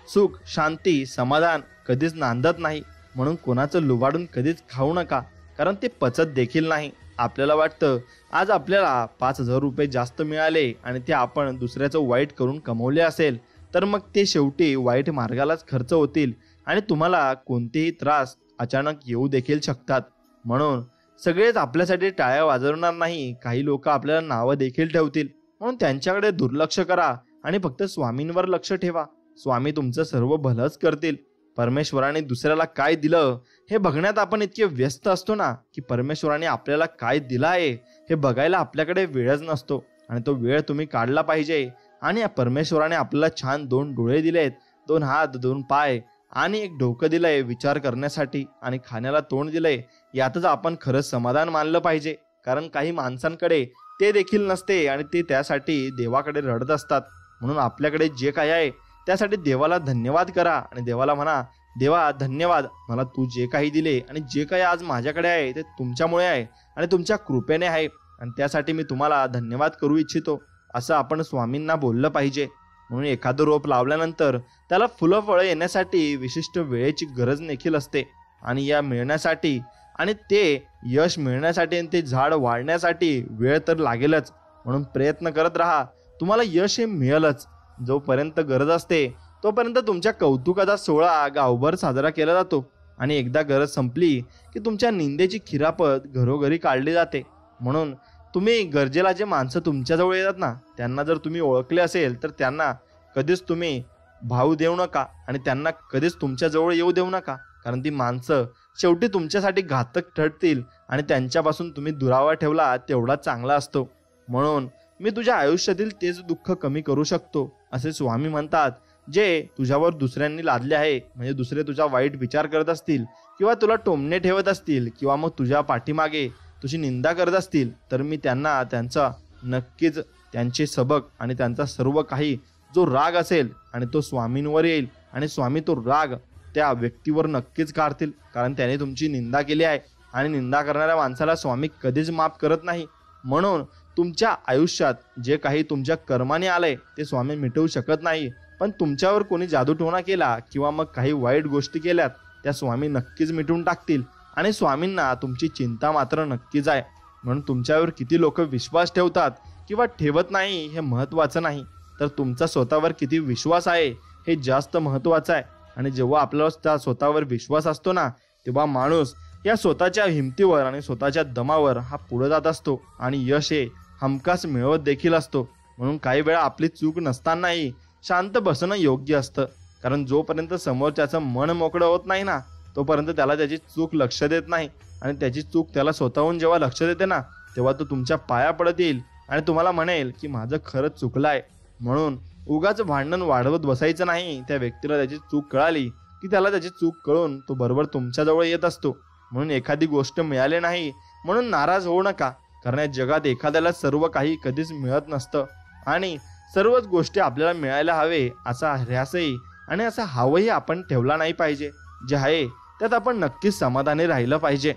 सुख, शांती, समाधान कधीच नांदत नाही. म्हणून कोणाचं लुबाडून कधीच खाऊ नका, कारण ते पचत देखील नाही. आपल्याला वाटतं आज आपल्याला 5,000 रुपये जास्त मिळाले आणि ते आपण दुसऱ्याचं वाईट करून कमवले असेल, तर मग ते शेवटी वाईट मार्गालाच खर्च होतील आणि तुम्हाला कोणतेही त्रास अचानक येऊ देखील शकतात. म्हणून सगळेच आपल्यासाठी टाळ्या वाजवणार नाही. काही लोक आपल्याला नावं देखील ठेवतील, म्हणून त्यांच्याकडे दुर्लक्ष करा आणि फक्त स्वामींवर लक्ष ठेवा. स्वामी तुमचं सर्व भलंच करतील. परमेश्वराने दुसऱ्याला काय दिलं हे बघण्यात आपण इतके व्यस्त असतो ना, की परमेश्वराने आपल्याला काय दिलं आहे हे बघायला आपल्याकडे वेळच नसतो. आणि तो वेळ तुम्ही काढला पाहिजे. आणि परमेश्वराने आपल्याला छान 2 डोळे दिलेत, 2 हात, 2 पाय आणि 1 डोकं दिलंय विचार करण्यासाठी आणि खाण्याला तोंड दिलंय. यातच आपण खरंच समाधान मानलं पाहिजे. कारण काही माणसांकडे ते देखील नसते आणि ते त्यासाठी देवाकडे रडत असतात. म्हणून आपल्याकडे जे काही आहे त्यासाठी देवाला धन्यवाद करा आणि देवाला म्हणा, देवा धन्यवाद, मला तू जे काही दिले आणि जे काही आज माझ्याकडे आहे ते तुमच्यामुळे आहे आणि तुमच्या कृपेने आहे आणि त्यासाठी मी तुम्हाला धन्यवाद करू इच्छितो, असं आपण स्वामींना बोललं पाहिजे. म्हणून एखादं रोप लावल्यानंतर त्याला फुलं फळं येण्यासाठी विशिष्ट वेळेची गरज देखील असते आणि या मिळण्यासाठी आणि ते यश मिळण्यासाठी आणि ते झाड वाढण्यासाठी वेळ तर लागेलच. म्हणून प्रयत्न करत राहा, तुम्हाला यश हे मिळेलच. जोपर्यंत गरज असते तोपर्यंत तुमच्या कौतुकाचा सोहळा गावभर साजरा केला जातो आणि एकदा गरज संपली की तुमच्या निंदेची खिरापत घरोघरी काढली जाते. म्हणून तुम्ही गरजेला जे माणसं तुमच्याजवळ येतात ना, त्यांना जर तुम्ही ओळखले असेल तर त्यांना कधीच तुम्ही भाव देऊ नका आणि त्यांना कधीच तुमच्याजवळ येऊ देऊ नका. कारण ती माणसं शेवटी तुमच्यासाठी घातक ठरतील आणि त्यांच्यापासून तुम्ही दुरावा ठेवला तेवढा चांगला असतो. म्हणून मी तुझ्या आयुष्यातील तेच दुःख कमी करू शकतो असे स्वामी म्हणतात, जे तुझ्यावर दुसऱ्यांनी लादले आहे. म्हणजे दुसरे तुझा वाईट विचार करत असतील किंवा तुला टोमणे ठेवत असतील किंवा मग तुझ्या पाठीमागे तुझी निंदा करत असतील, तर मी त्यांना त्यांचा नक्कीच त्यांचे सबक आणि त्यांचा सर्व काही जो राग असेल आणि तो स्वामींवर येईल आणि स्वामी तो राग त्या व्यक्तीवर नक्कीच काढतील. कारण त्याने तुमची निंदा केली आहे आणि निंदा करणाऱ्या माणसाला स्वामी कधीच माफ करत नाही. म्हणून तुमच्या आयुष्यात जे काही तुमच्या कर्माने आलंय ते स्वामी मिटवू शकत नाही, पण तुमच्यावर कोणी जादूटोणा केला किंवा मग काही वाईट गोष्टी केल्यात त्या स्वामी नक्कीच मिटवून टाकतील आणि स्वामींना तुमची चिंता मात्र नक्कीच आहे. म्हणून तुमच्यावर किती लोक विश्वास ठेवतात किंवा ठेवत नाही हे महत्त्वाचं नाही, तर तुमचा स्वतःवर किती विश्वास आहे हे जास्त महत्त्वाचं आहे. आणि जेव्हा आपल्याला त्या स्वतःवर विश्वास असतो ना, तेव्हा माणूस या स्वतःच्या हिमतीवर आणि स्वतःच्या दमावर हा पुढे जात असतो आणि यश हे हमखास मिळवत देखील असतो. म्हणून काही वेळा आपली चूक नसतानाही शांत बसणं योग्य असतं. कारण जोपर्यंत समोरच्याचं मन मोकळं होत नाही ना, तोपर्यंत त्याला त्याची चूक लक्ष देत नाही आणि त्याची चूक त्याला स्वतःहून जेव्हा लक्ष देते ना, तेव्हा तो तुमच्या पाया पडत येईल आणि तुम्हाला म्हणेल की माझं खरंच चुकलं आहे. म्हणून उगाच भांडण वाढवत बसायचं नाही. त्या व्यक्तीला त्याची चूक कळाली की त्याला त्याची चूक कळून तो बरोबर तुमच्याजवळ येत असतो. म्हणून एखादी गोष्ट मिळाली नाही म्हणून नाराज होऊ नका. कारण या जगात एखाद्याला सर्व काही कधीच मिळत नसतं आणि सर्वच गोष्टी आपल्याला मिळायला हवे असा ध्यासही आणि असा हवंही आपण ठेवला नाही पाहिजे. जे आहे त्यात आपण नक्कीच समाधानी राहिलं पाहिजे.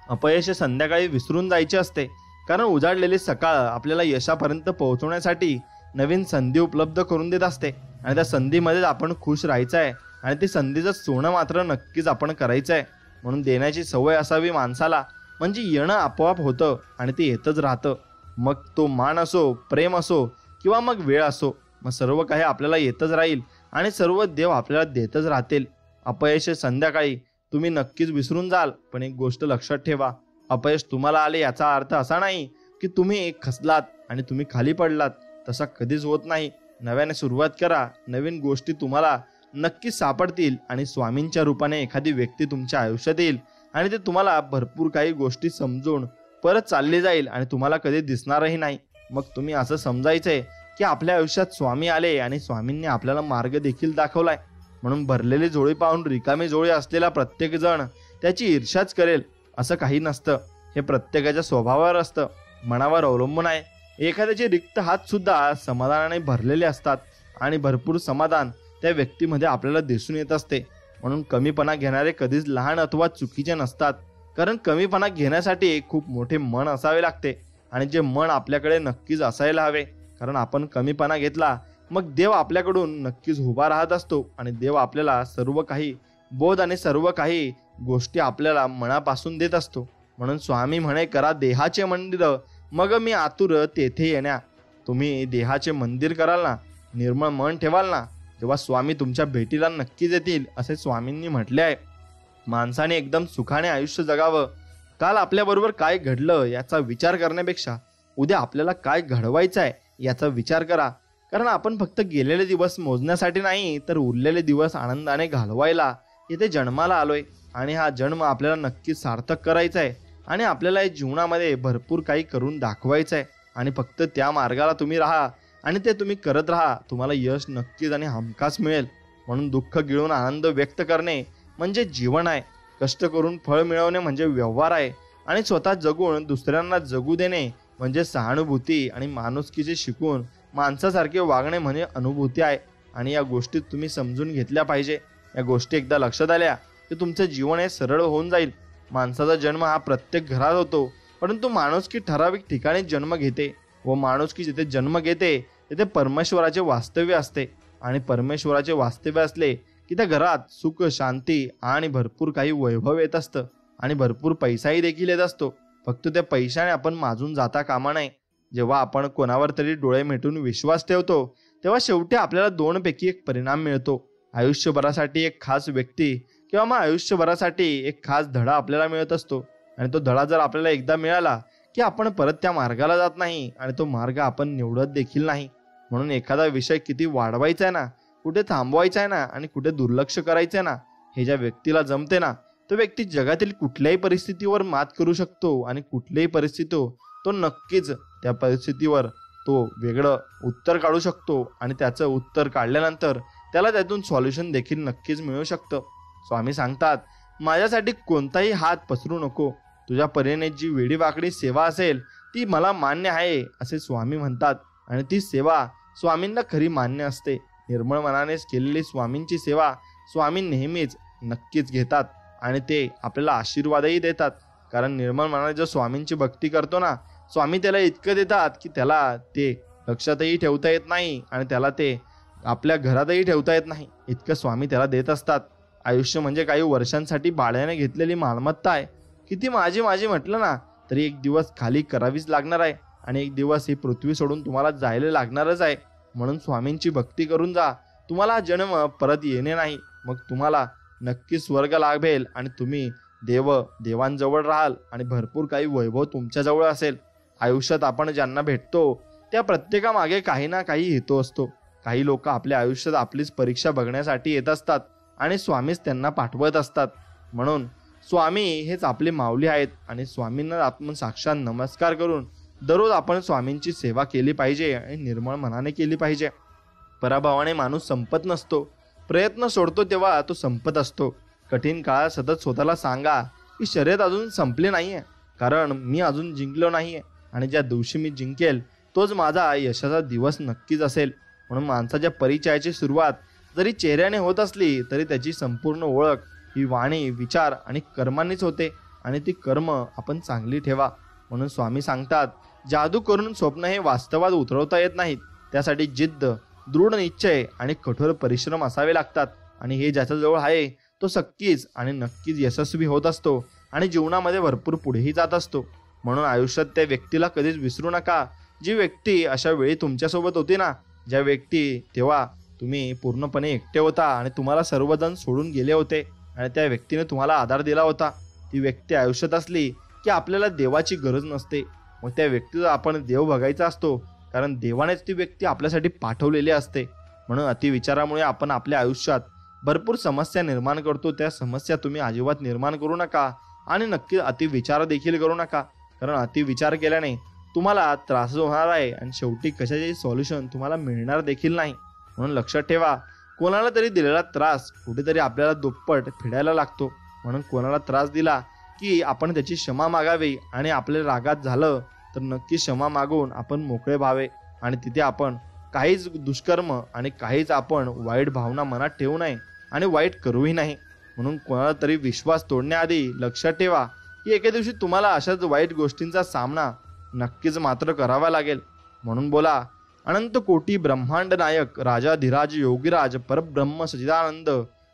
अपयश संध्याकाळी विसरून जायचे असते, कारण उजाडलेली सकाळ आपल्याला यशापर्यंत पोहोचवण्यासाठी नवीन संधी उपलब्ध करून देत असते आणि त्या संधीमध्येच आपण खुश राहायचं आहे आणि ती संधीचं सोनं मात्र नक्कीच आपण करायचं आहे. म्हणून देण्याची सवय असावी माणसाला, म्हणजे येणं आपोआप होतं आणि ते येतच राहतं. मग तो मान असो, प्रेम असो किंवा मग वेळ असो, मग सर्व काही आपल्याला येतच राहील आणि सर्व देव आपल्याला देतच राहतील. अपयश संध्याकाळी तुम्ही नक्कीच विसरून जाल, पण एक गोष्ट लक्षात ठेवा, अपयश तुम्हाला आले याचा अर्थ असा नाही की तुम्ही खचलात आणि तुम्ही खाली पडलात. तसा कधीच होत नाही. नव्याने सुरुवात करा, नवीन गोष्टी तुम्हाला नक्कीच सापडतील आणि स्वामींच्या रूपाने एखादी व्यक्ती तुमच्या आयुष्यात येईल आणि ते तुम्हाला भरपूर काही गोष्टी समजून परत चालले जाईल आणि तुम्हाला कधी दिसणारही नाही. मग तुम्ही असं समजायचंय की आपल्या आयुष्यात स्वामी आले आणि स्वामींनी आपल्याला मार्ग देखील दाखवलाय. म्हणून भरलेली झोळी पाहून रिकामी झोळी असलेला प्रत्येक जण त्याची ईर्ष्याच करेल असं काही नसतं. हे प्रत्येकाच्या स्वभावावर असतं, मनावर अवलंबून आहे. एखाद्याचे रिक्त हात सुद्धा समाधानाने भरलेले असतात आणि भरपूर समाधान त्या व्यक्तीमध्ये आपल्याला दिसून येत असते. म्हणून कमीपणा घेणारे कधीच लहान अथवा चुकीचे नसतात, कारण कमीपणा घेण्यासाठी खूप मोठे मन असावे लागते आणि जे मन आपल्याकडे नक्कीच असायला हवे. कारण आपण कमीपणा घेतला मग देव आपल्याकडून नक्कीच उभा राहत असतो आणि देव आपल्याला सर्व काही बोध आणि सर्व काही गोष्टी आपल्याला मनापासून देत असतो. म्हणून स्वामी म्हणे, करा देहाचे मंदिर मग मी आतुर तेथे येण्या. तुम्ही देहाचे मंदिर कराल ना, निर्मळ मन ठेवाल ना, तेव्हा स्वामी तुमच्या भेटीला नक्कीच येतील असे स्वामींनी म्हटले आहे. माणसाने एकदम सुखाने आयुष्य जगावं. काल आपल्याबरोबर काय घडलं याचा विचार करण्यापेक्षा उद्या आपल्याला काय घडवायचं आहे याचा विचार करा. कारण आपण फक्त गेलेले दिवस मोजण्यासाठी नाही तर उरलेले दिवस आनंदाने घालवायला इथे जन्माला आलोय आणि हा जन्म आपल्याला नक्कीच सार्थक करायचा आहे आणि आपल्याला या जीवनामध्ये भरपूर काही करून दाखवायचं आहे. आणि फक्त त्या मार्गाला तुम्ही राहा आणि ते तुम्ही करत राहा, तुम्हाला यश नक्कीच आणि हमखास मिळेल. म्हणून दुःख गिळून आनंद व्यक्त करणे म्हणजे जीवन आहे. कष्ट करून फळ मिळवणे म्हणजे व्यवहार आहे आणि स्वतः जगून दुसऱ्यांना जगू देणे म्हणजे सहानुभूती आणि माणुसकीचे शिकून माणसासारखे वागणे म्हणजे अनुभूती आहे. आणि या गोष्टी तुम्ही समजून घेतल्या पाहिजे. या गोष्टी एकदा लक्षात आल्या की तुमचं जीवन हे सरळ होऊन जाईल. माणसाचा जन्म हा प्रत्येक घरात होतो, परंतु माणुसकी ठराविक ठिकाणी जन्म घेते व माणुसकी जिथे जन्म घेते तिथे परमेश्वराचे वास्तव्य असते. आणि परमेश्वराचे वास्तव्य असले की त्या घरात सुख, शांती आणि भरपूर काही वैभव येत असतं आणि भरपूर पैसाही देखील येत असतो. फक्त त्या पैशाने आपण माजून जाता कामा नये. जेव्हा आपण कोणावर तरी डोळे मिटून विश्वास ठेवतो तेव्हा शेवटी आपल्याला दोनपैकी एक परिणाम मिळतो. आयुष्यभरासाठी एक खास व्यक्ती किंवा मग आयुष्यभरासाठी एक खास धडा आपल्याला मिळत असतो. आणि तो धडा जर आपल्याला एकदा मिळाला की आपण परत त्या मार्गाला जात नाही आणि तो मार्ग आपण निवडत देखील नाही. म्हणून एखादा विषय किती वाढवायचा आहे ना, कुठे थांबवायचा आहे ना आणि कुठे दुर्लक्ष करायचं आहे ना, हे ज्या व्यक्तीला जमते ना, तो व्यक्ती जगातील कुठल्याही परिस्थितीवर मात करू शकतो आणि कुठल्याही परिस्थिती तो नक्कीच त्या परिस्थितीवर तो वेगळं उत्तर काढू शकतो आणि त्याचं उत्तर काढल्यानंतर त्याला त्यातून सॉल्युशन देखील नक्कीच मिळू शकतं. स्वामी सांगतात, माझ्यासाठी कोणताही हात पसरू नको. तुझ्या परीने जी वेडीवाकडी सेवा असेल ती मला मान्य आहे असे स्वामी म्हणतात. आणि ती सेवा स्वामींना खरी मान्य असते. निर्मळ मनानेच केलेली स्वामींची सेवा स्वामी नेहमीच नक्कीच घेतात आणि ते आपल्याला आशीर्वादही देतात. कारण निर्मळ मनाने जर स्वामींची भक्ती करतो ना, स्वामी त्याला इतकं देतात की त्याला ते लक्षातही ठेवता येत नाही आणि त्याला ते आपल्या घरातही ठेवता येत नाही, इतकं स्वामी त्याला देत असतात. आयुष्य म्हणजे काही वर्षांसाठी भाड्याने घेतलेली मालमत्ता आहे. किती माझी माझी म्हटलं ना तरी एक दिवस खाली करावीच लागणार आहे आणि एक दिवस ही पृथ्वी सोडून तुम्हाला जायला लागणारच आहे. म्हणून स्वामींची भक्ती करून जा. तुम्हाला जन्म परत येणे नाही. मग तुम्हाला नक्की स्वर्ग लाभेल आणि तुम्ही देवांजवळ राहाल आणि भरपूर काही वैभव तुमच्याजवळ असेल. आयुष्यात आपण ज्यांना भेटतो त्या प्रत्येकामागे काही ना काही हेतू असतो. काही लोक आपल्या आयुष्यात आपलीच परीक्षा बघण्यासाठी येत असतात आणि स्वामीच त्यांना पाठवत असतात. म्हणून स्वामी हेच आपले माऊली आहेत आणि स्वामींना आपण साक्षात नमस्कार करून दररोज आपण स्वामींची सेवा केली पाहिजे आणि निर्मळ मनाने केली पाहिजे. पराभवाने माणूस संपत नसतो. प्रयत्न सोडतो तेव्हा तो संपत असतो. कठीण काळात सतत स्वतःला सांगा की शर्यत अजून संपली नाहीये, कारण मी अजून जिंकलो नाहीये आणि ज्या दिवशी मी जिंकेल तोच माझा यशाचा दिवस नक्कीच असेल. म्हणून माणसाच्या परिचयाची सुरुवात जरी चेहऱ्याने होत असली तरी त्याची संपूर्ण ओळख ही वाणी, विचार आणि कर्मांनीच होते आणि ती कर्म आपण चांगली ठेवा. म्हणून स्वामी सांगतात, जादू करून स्वप्न हे वास्तवात उतरवता येत नाहीत. त्यासाठी जिद्द, दृढ निश्चय आणि कठोर परिश्रम असावे लागतात. आणि हे ज्याच्याजवळ आहे तो सक्कीच आणि नक्कीच यशस्वी होत असतो आणि जीवनामध्ये भरपूर पुढेही जात असतो. म्हणून आयुष्यात त्या व्यक्तीला कधीच विसरू नका, जी व्यक्ती अशा वेळी तुमच्यासोबत होती ना, ज्या व्यक्ती तेव्हा तुम्ही पूर्णपणे एकटे होता आणि तुम्हाला सर्वजण सोडून गेले होते आणि त्या व्यक्तीने तुम्हाला आधार दिला होता. ती व्यक्ती आयुष्यात असली की आपल्याला देवाची गरज नसते. मग त्या व्यक्तीचा आपण देव बघायचा असतो, कारण देवानेच ती व्यक्ती आपल्यासाठी पाठवलेली असते. म्हणून अतिविचारामुळे आपण आपल्या आयुष्यात भरपूर समस्या निर्माण करतो. त्या समस्या तुम्ही अजिबात निर्माण करू नका. आणि नक्की अतिविचार देखील करू नका, कारण अतिविचार केल्याने तुम्हाला त्रास होणार आहे आणि शेवटी कशाचे सॉल्युशन तुम्हाला मिळणार देखील नाही. म्हणून लक्षात ठेवा, कोणाला तरी दिलेला त्रास कुठेतरी आपल्याला दुप्पट फेडायला लागतो. म्हणून कोणाला त्रास दिला की आपण त्याची क्षमा मागावी आणि आपल्या रागात झालं तर नक्की क्षमा मागून आपण मोकळे व्हावे आणि तिथे आपण काहीच दुष्कर्म आणि काहीच आपण वाईट भावना मनात ठेवू नये आणि वाईट करूही नाही. म्हणून कोणाला तरी विश्वास तोडण्याआधी लक्षात ठेवा की एके दिवशी तुम्हाला अशाच वाईट गोष्टींचा सामना नक्कीच मात्र करावा लागेल. म्हणून बोला, अनंत कोटी ब्रह्मांड नायक राजाधिराज योगीराज परब्रह्म सच्चिदानंद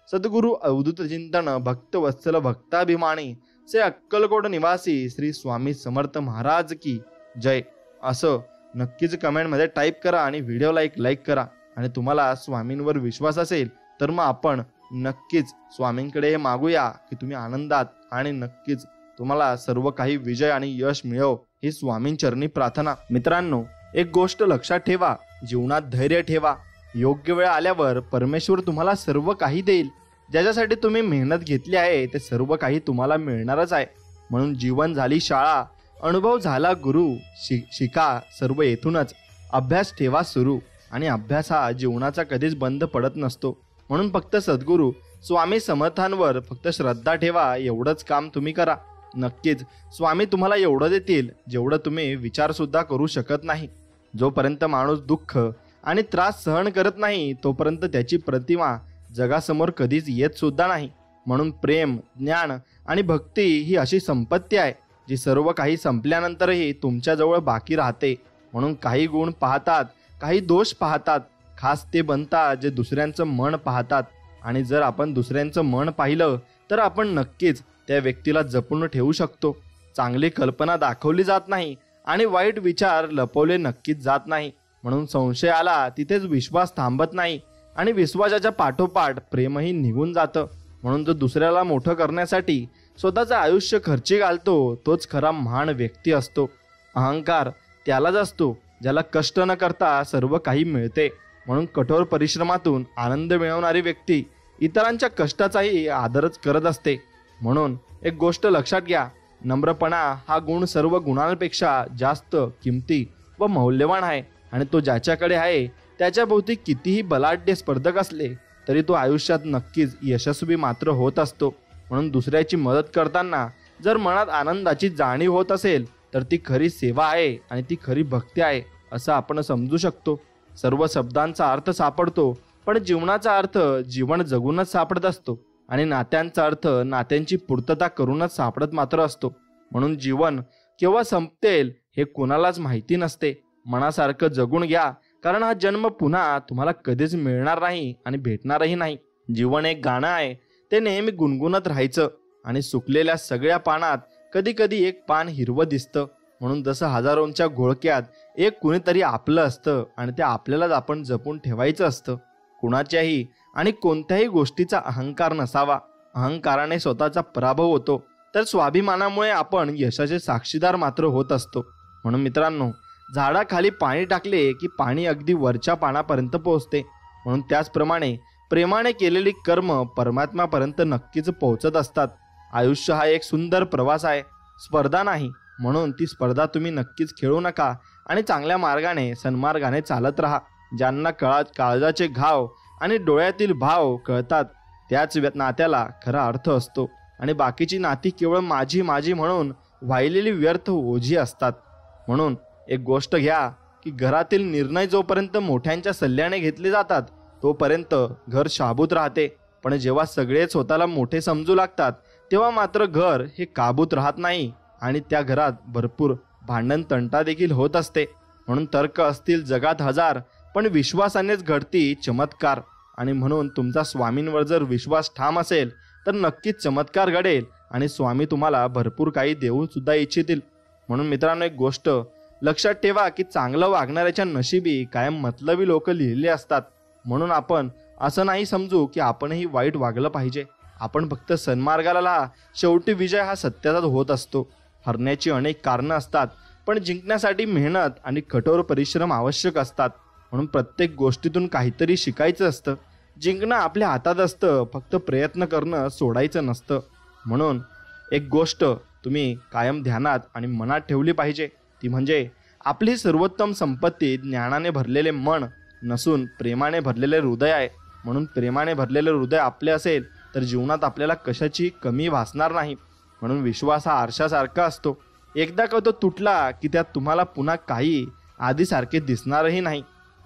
सद्गुरु अवधूत चिंतन भक्त वत्सल भक्ताभिमानी से अक्कलकोट निवासी श्री स्वामी समर्थ महाराज की जय असं नक्कीच कमेंटमध्ये टाईप करा आणि व्हिडिओला लाईक करा. आणि तुम्हाला स्वामींवर विश्वास असेल तर मग आपण नक्कीच स्वामींकडे हे मागूया की तुम्ही आनंदात आणि नक्कीच तुम्हाला सर्व काही विजय आणि यश मिळव, ही स्वामींचरणी प्रार्थना. मित्रांनो, एक गोष्ट लक्षात ठेवा, जीवनात धैर्य ठेवा. योग्य वेळ आल्यावर परमेश्वर तुम्हाला सर्व काही देईल. ज्याच्यासाठी तुम्ही मेहनत घेतली आहे ते सर्व काही तुम्हाला मिळणारच आहे. म्हणून जीवन झाली शाळा, अनुभव झाला गुरु, शिका सर्व येथूनच. अभ्यास ठेवा सुरू आणि अभ्यास हा जीवनाचा कधीच बंद पडत नसतो. म्हणून फक्त सद्गुरू स्वामी समर्थांवर फक्त श्रद्धा ठेवा, एवढंच काम तुम्ही करा. नक्कीच स्वामी तुम्हाला एवढं देतील जेवढं तुम्ही विचार सुद्धा करू शकत नाही. जोपर्यंत माणूस दुःख आणि त्रास सहन करत नाही तोपर्यंत त्याची प्रतिमा जगासमोर कधीच येत सुद्धा नाही. म्हणून प्रेम, ज्ञान आणि भक्ती ही अशी संपत्ती आहे जी सर्व काही संपल्यानंतरही तुमच्याजवळ बाकी राहते. म्हणून काही गुण पाहतात, काही दोष पाहतात, खास ते बनतात जे दुसऱ्यांचं मन पाहतात. आणि जर आपण दुसऱ्यांचं मन पाहिलं तर आपण नक्कीच त्या व्यक्तीला जपून ठेवू शकतो. चांगली कल्पना दाखवली जात नाही आणि वाईट विचार लपवले नक्कीच जात नाही. म्हणून संशय आला तिथेच विश्वास थांबत नाही आणि विश्वासाच्या पाठोपाठ प्रेमही निघून जातं. म्हणून जो दुसऱ्याला मोठं करण्यासाठी स्वतःचं आयुष्य खर्ची घालतो तोच खरा महान व्यक्ती असतो. अहंकार त्यालाच असतो ज्याला कष्ट न करता सर्व काही मिळते. म्हणून कठोर परिश्रमातून आनंद मिळवणारी व्यक्ती इतरांच्या कष्टाचाही आदरच करत असते. म्हणून एक गोष्ट लक्षात घ्या, नम्रपणा हा गुण सर्व गुणांपेक्षा जास्त किमती व मौल्यवान आहे. आणि तो ज्याच्याकडे आहे त्याच्याभोवती कितीही बलाढ्य स्पर्धक असले तरी तो आयुष्यात नक्कीच यशस्वी मात्र होत असतो. म्हणून दुसऱ्याची मदत करताना जर मनात आनंदाची जाणीव होत असेल तर ती खरी सेवा आहे आणि ती खरी भक्ती आहे असं आपण समजू शकतो. सर्व शब्दांचा अर्थ सापडतो पण जीवनाचा अर्थ जीवन जगूनच सापडत असतो आणि नात्यांचा अर्थ नात्यांची पूर्तता करूनच सापडत मात्र असतो. म्हणून जीवन केव्हा संपतेल हे कोणालाच माहिती नसते. मनासारखं जगून घ्या, कारण हा जन्म पुन्हा तुम्हाला कधीच मिळणार नाही आणि भेटणारही नाही. जीवन एक गाणं आहे, ते नेहमी गुणगुणत राहायचं आणि सुकलेल्या सगळ्या पानात कधी कधी एक पान हिरवं दिसतं. म्हणून जसं हजारोंच्या घोळक्यात एक कुणीतरी आपलं असतं आणि ते आपल्यालाच आपण जपून ठेवायचं असतं. कुणाच्याही आणि कोणत्याही गोष्टीचा अहंकार नसावा. अहंकाराने स्वतःचा पराभव होतो तर स्वाभिमानामुळे आपण यशाचे साक्षीदार मात्र होत असतो. म्हणून मित्रांनो, झाडाखाली पाणी टाकले की पाणी अगदी वरच्या पानापर्यंत पोहोचते. म्हणून त्याचप्रमाणे प्रेमाने केलेली कर्म परमात्म्यापर्यंत नक्कीच पोहोचत असतात. आयुष्य हा एक सुंदर प्रवास आहे, स्पर्धा नाही. म्हणून ती स्पर्धा तुम्ही नक्कीच खेळू नका आणि चांगल्या मार्गाने सन्मार्गाने चालत राहा. ज्यांना काळजाचे घाव आणि डोळ्यातील भाव कळतात त्याच नात्याला खरा अर्थ असतो आणि बाकीची नाती केवळ माझी माझी म्हणून वाहिलेली व्यर्थ ओझी असतात. म्हणून एक गोष्ट घ्या की घरातील निर्णय जोपर्यंत मोठ्यांच्या सल्ल्याने घेतले जातात तोपर्यंत घर शाबूत राहते. पण जेव्हा सगळे स्वतःला मोठे समजू लागतात तेव्हा मात्र घर हे काबूत राहत नाही आणि त्या घरात भरपूर भांडण तंटा देखील होत असते. म्हणून तर्क असतील जगात हजार पण विश्वासानेच घडती चमत्कार. आणि म्हणून तुमचा स्वामींवर जर विश्वास ठाम असेल तर नक्कीच चमत्कार घडेल आणि स्वामी तुम्हाला भरपूर काही देऊ सुद्धा इच्छितील. म्हणून मित्रांनो, एक गोष्ट लक्षात ठेवा की चांगलं वागणाऱ्याच्या नशिबी कायम मतलबी लोक लिहिलेले असतात. म्हणून आपण असं नाही समजू की आपणही वाईट वागलं पाहिजे. आपण फक्त सन्मार्गाला लाहा. शेवटी विजय हा सत्याचाच होत असतो. हरण्याची अनेक कारणं असतात पण जिंकण्यासाठी मेहनत आणि कठोर परिश्रम आवश्यक असतात. म्हणून प्रत्येक गोष्टीतून काहीतरी शिकायचं असतं. जिंकणं आपल्या हातात असतं, फक्त प्रयत्न करणं सोडायचं नसतं. म्हणून एक गोष्ट तुम्ही कायम ध्यानात आणि मनात ठेवली पाहिजे, ती म्हणजे आपली सर्वोत्तम संपत्ती ज्ञानाने भरलेले मन नसून प्रेमाने भरलेले हृदय आहे. म्हणून प्रेमाने भरलेले हृदय आपले असेल तर जीवनात आपल्याला कशाची कमी भासणार नाही. म्हणून विश्वास हा आरशासारखा असतो. एकदा का तो तुटला की त्यात तुम्हाला पुन्हा काही आधीसारखे दिसणारही नाही.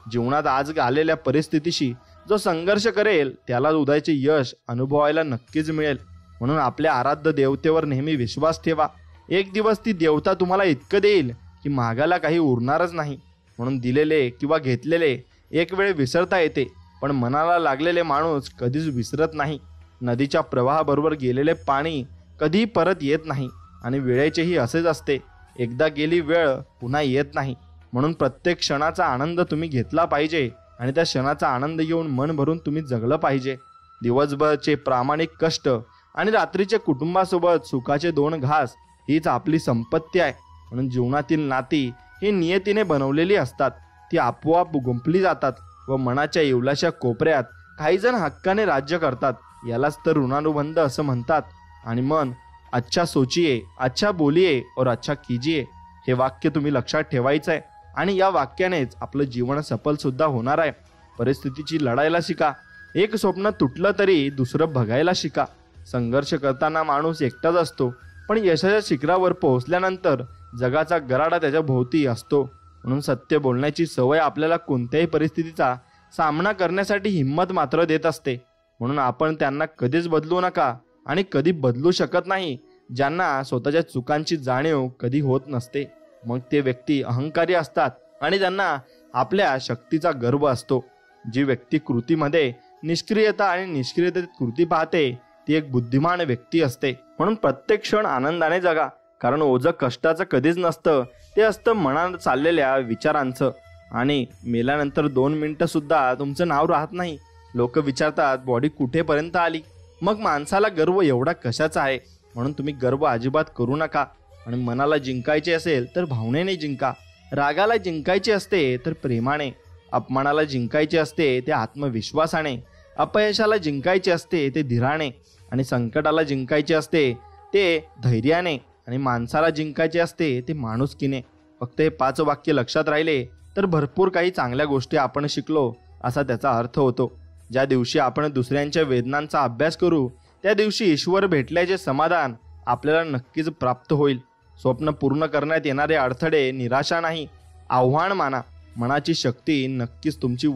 जीवनात आज आलेल्या परिस्थितीशी जो संघर्ष करेल त्याला उद्याचे यश अनुभवायला नक्कीच मिळेल. म्हणून आपल्या आराध्य देवतेवर नेहमी विश्वास ठेवा. एक दिवस ती देवता तुम्हाला इतकं देईल की मागायला काही उरणारच नाही. म्हणून दिलेले किंवा घेतलेले एक वेळ विसरता येते, पण मनाला लागलेले माणूस कधीच विसरत नाही. नदीच्या प्रवाहाबरोबर गेलेले पाणी कधीही परत येत नाही आणि वेळेचेही असेच असते. एकदा गेली वेळ पुन्हा येत नाही. म्हणून प्रत्येक क्षणाचा आनंद तुम्ही घेतला पाहिजे आणि त्या क्षणाचा आनंद घेऊन मन भरून तुम्ही जगलं पाहिजे. दिवसभरचे प्रामाणिक कष्ट आणि रात्रीचे कुटुंबासोबत सुखाचे 2 घास हीच आपली संपत्ती आहे. म्हणून जीवनातील नाती ही नियतीने बनवलेली असतात. ती आपोआप गुंफली जातात व मनाच्या येवल्याच्या कोपऱ्यात काही जण हक्काने राज्य करतात. यालाच तर ऋणानुबंध असं म्हणतात. आणि मन अच्छा सोचिये, अच्छा बोलिये और अच्छा कीजिये हे वाक्य तुम्ही लक्षात ठेवायचं आहे. आणि या वाक्यानेच आपलं जीवन सफल सुद्धा होणार आहे. परिस्थितीची लढायला शिका. एक स्वप्न तुटलं तरी दुसरं बघायला शिका. संघर्ष करताना माणूस एकटाच असतो, पण यशाच्या शिखरावर पोहोचल्यानंतर जगाचा गराडा त्याच्या भोवती असतो. म्हणून सत्य बोलण्याची सवय आपल्याला कोणत्याही परिस्थितीचा सामना करण्यासाठी हिंमत मात्र देत असते. म्हणून आपण त्यांना कधीच बदलू नका आणि कधी बदलू शकत नाही ज्यांना स्वतःच्या चुकांची जाणीव कधी होत नसते. मग ते व्यक्ती अहंकारी असतात आणि त्यांना आपल्या शक्तीचा गर्व असतो. जी व्यक्ती कृतीमध्ये निष्क्रियता आणि निष्क्रियतेत कृती पाहते ती एक बुद्धिमान व्यक्ती असते. म्हणून प्रत्येक क्षण आनंदाने जगा, कारण ओझं कष्टाचं कधीच नसतं, ते असतं मनात चाललेल्या विचारांचं. आणि मेल्यानंतर 2 मिनिटं सुद्धा तुमचं नाव राहत नाही. लोक विचारतात बॉडी कुठेपर्यंत आली, मग माणसाला गर्व एवढा कशाचा आहे. म्हणून तुम्ही गर्व अजिबात करू नका. आणि मनाला जिंकायचे असेल तर भावनेने जिंका. रागाला जिंकायचे असते तर प्रेमाने. अपमानाला जिंकायचे असते ते आत्मविश्वासाने. अपयशाला जिंकायचे असते ते धीराने. आणि संकटाला जिंकायचे असते ते धैर्याने. आणि माणसाला जिंकायचे असते ते माणुसकीने. फक्त हे 5 वाक्य लक्षात राहिले तर भरपूर काही चांगल्या गोष्टी आपण शिकलो असा त्याचा अर्थ होतो. ज्या दिवशी आपण दुसऱ्यांच्या वेदनांचा अभ्यास करू त्या दिवशी ईश्वर भेटल्याचे समाधान आपल्याला नक्कीच प्राप्त होईल. स्वप्न पूर्ण करण्यात येणारे अडथळे निराशा नाही, आव्हान माना. मनाची शक्ती नक्कीच तुमची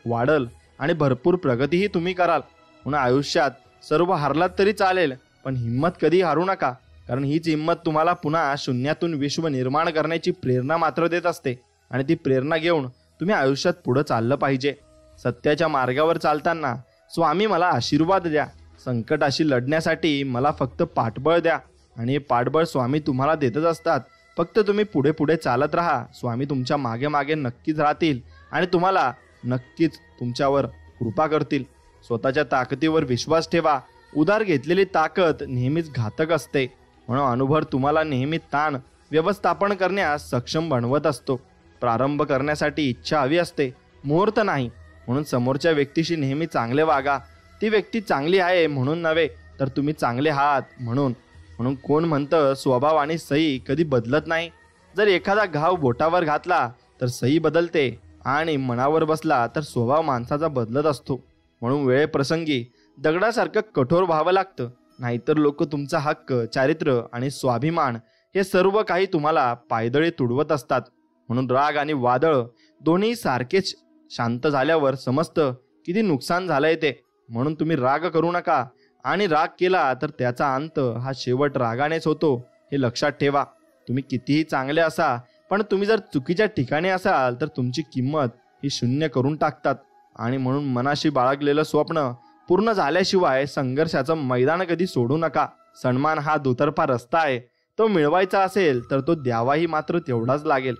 वाढल आणि भरपूर प्रगतीही तुम्ही कराल. म्हणून आयुष्यात सर्व हारलात तरी चालेल, पण हिंमत कधी हारू नका, कारण हीच हिंमत तुम्हाला पुन्हा शून्यातून विश्व निर्माण करण्याची प्रेरणा मात्र देत असते. आणि ती प्रेरणा घेऊन तुम्ही आयुष्यात पुढे चाललं पाहिजे. सत्याच्या मार्गावर चालताना स्वामी मला आशीर्वाद द्या. संकटाशी लढण्यासाठी मला फक्त पाठबळ द्या. आणि हे पाठबळ स्वामी तुम्हाला देतच असतात. फक्त तुम्ही पुढे पुढे चालत राहा. स्वामी तुमच्या मागे मागे नक्कीच राहतील आणि तुम्हाला नक्कीच तुमच्यावर कृपा करतील. स्वतःच्या ताकदीवर विश्वास ठेवा. उधार घेतलेली ताकद नेहमीच घातक असते. म्हणून अनुभव तुम्हाला नेहमी ताण व्यवस्थापन करण्यास सक्षम बनवत असतो. प्रारंभ करण्यासाठी इच्छा हवी असते, मुहूर्त नाही. म्हणून समोरच्या व्यक्तीशी नेहमी चांगले वागा. ती व्यक्ती चांगली आहे म्हणून नव्हे, तर तुम्ही चांगले आहात म्हणून. म्हणून कोण म्हणतं स्वभाव आणि सही कधी बदलत नाही. जर एखादा घाव बोटावर घातला तर सही बदलते आणि मनावर बसला तर स्वभाव माणसाचा बदलत असतो. म्हणून वेळेप्रसंगी दगडासारखं कठोर व्हावं लागतं, नाहीतर लोक तुमचा हक्क, चारित्र्य आणि स्वाभिमान हे सर्व काही तुम्हाला पायदळी तुडवत असतात. म्हणून राग आणि वादळ दोन्ही सारखेच शांत झाल्यावर समजतं किती नुकसान झालंय ते. म्हणून तुम्ही राग करू नका, आणि राग केला तर त्याचा अंत हा शेवट रागानेच होतो हे लक्षात ठेवा. तुम्ही कितीही चांगले असा, पण तुम्ही जर चुकीच्या ठिकाणी असाल तर तुमची किंमत ही शून्य करून टाकतात. आणि म्हणून मनाशी बाळगलेलं स्वप्न पूर्ण झाल्याशिवाय संघर्षाचं मैदान कधी सोडू नका. सन्मान हा दुतर्फा रस्ता आहे. तो मिळवायचा असेल तर तो द्यावाही मात्र तेवढाच लागेल.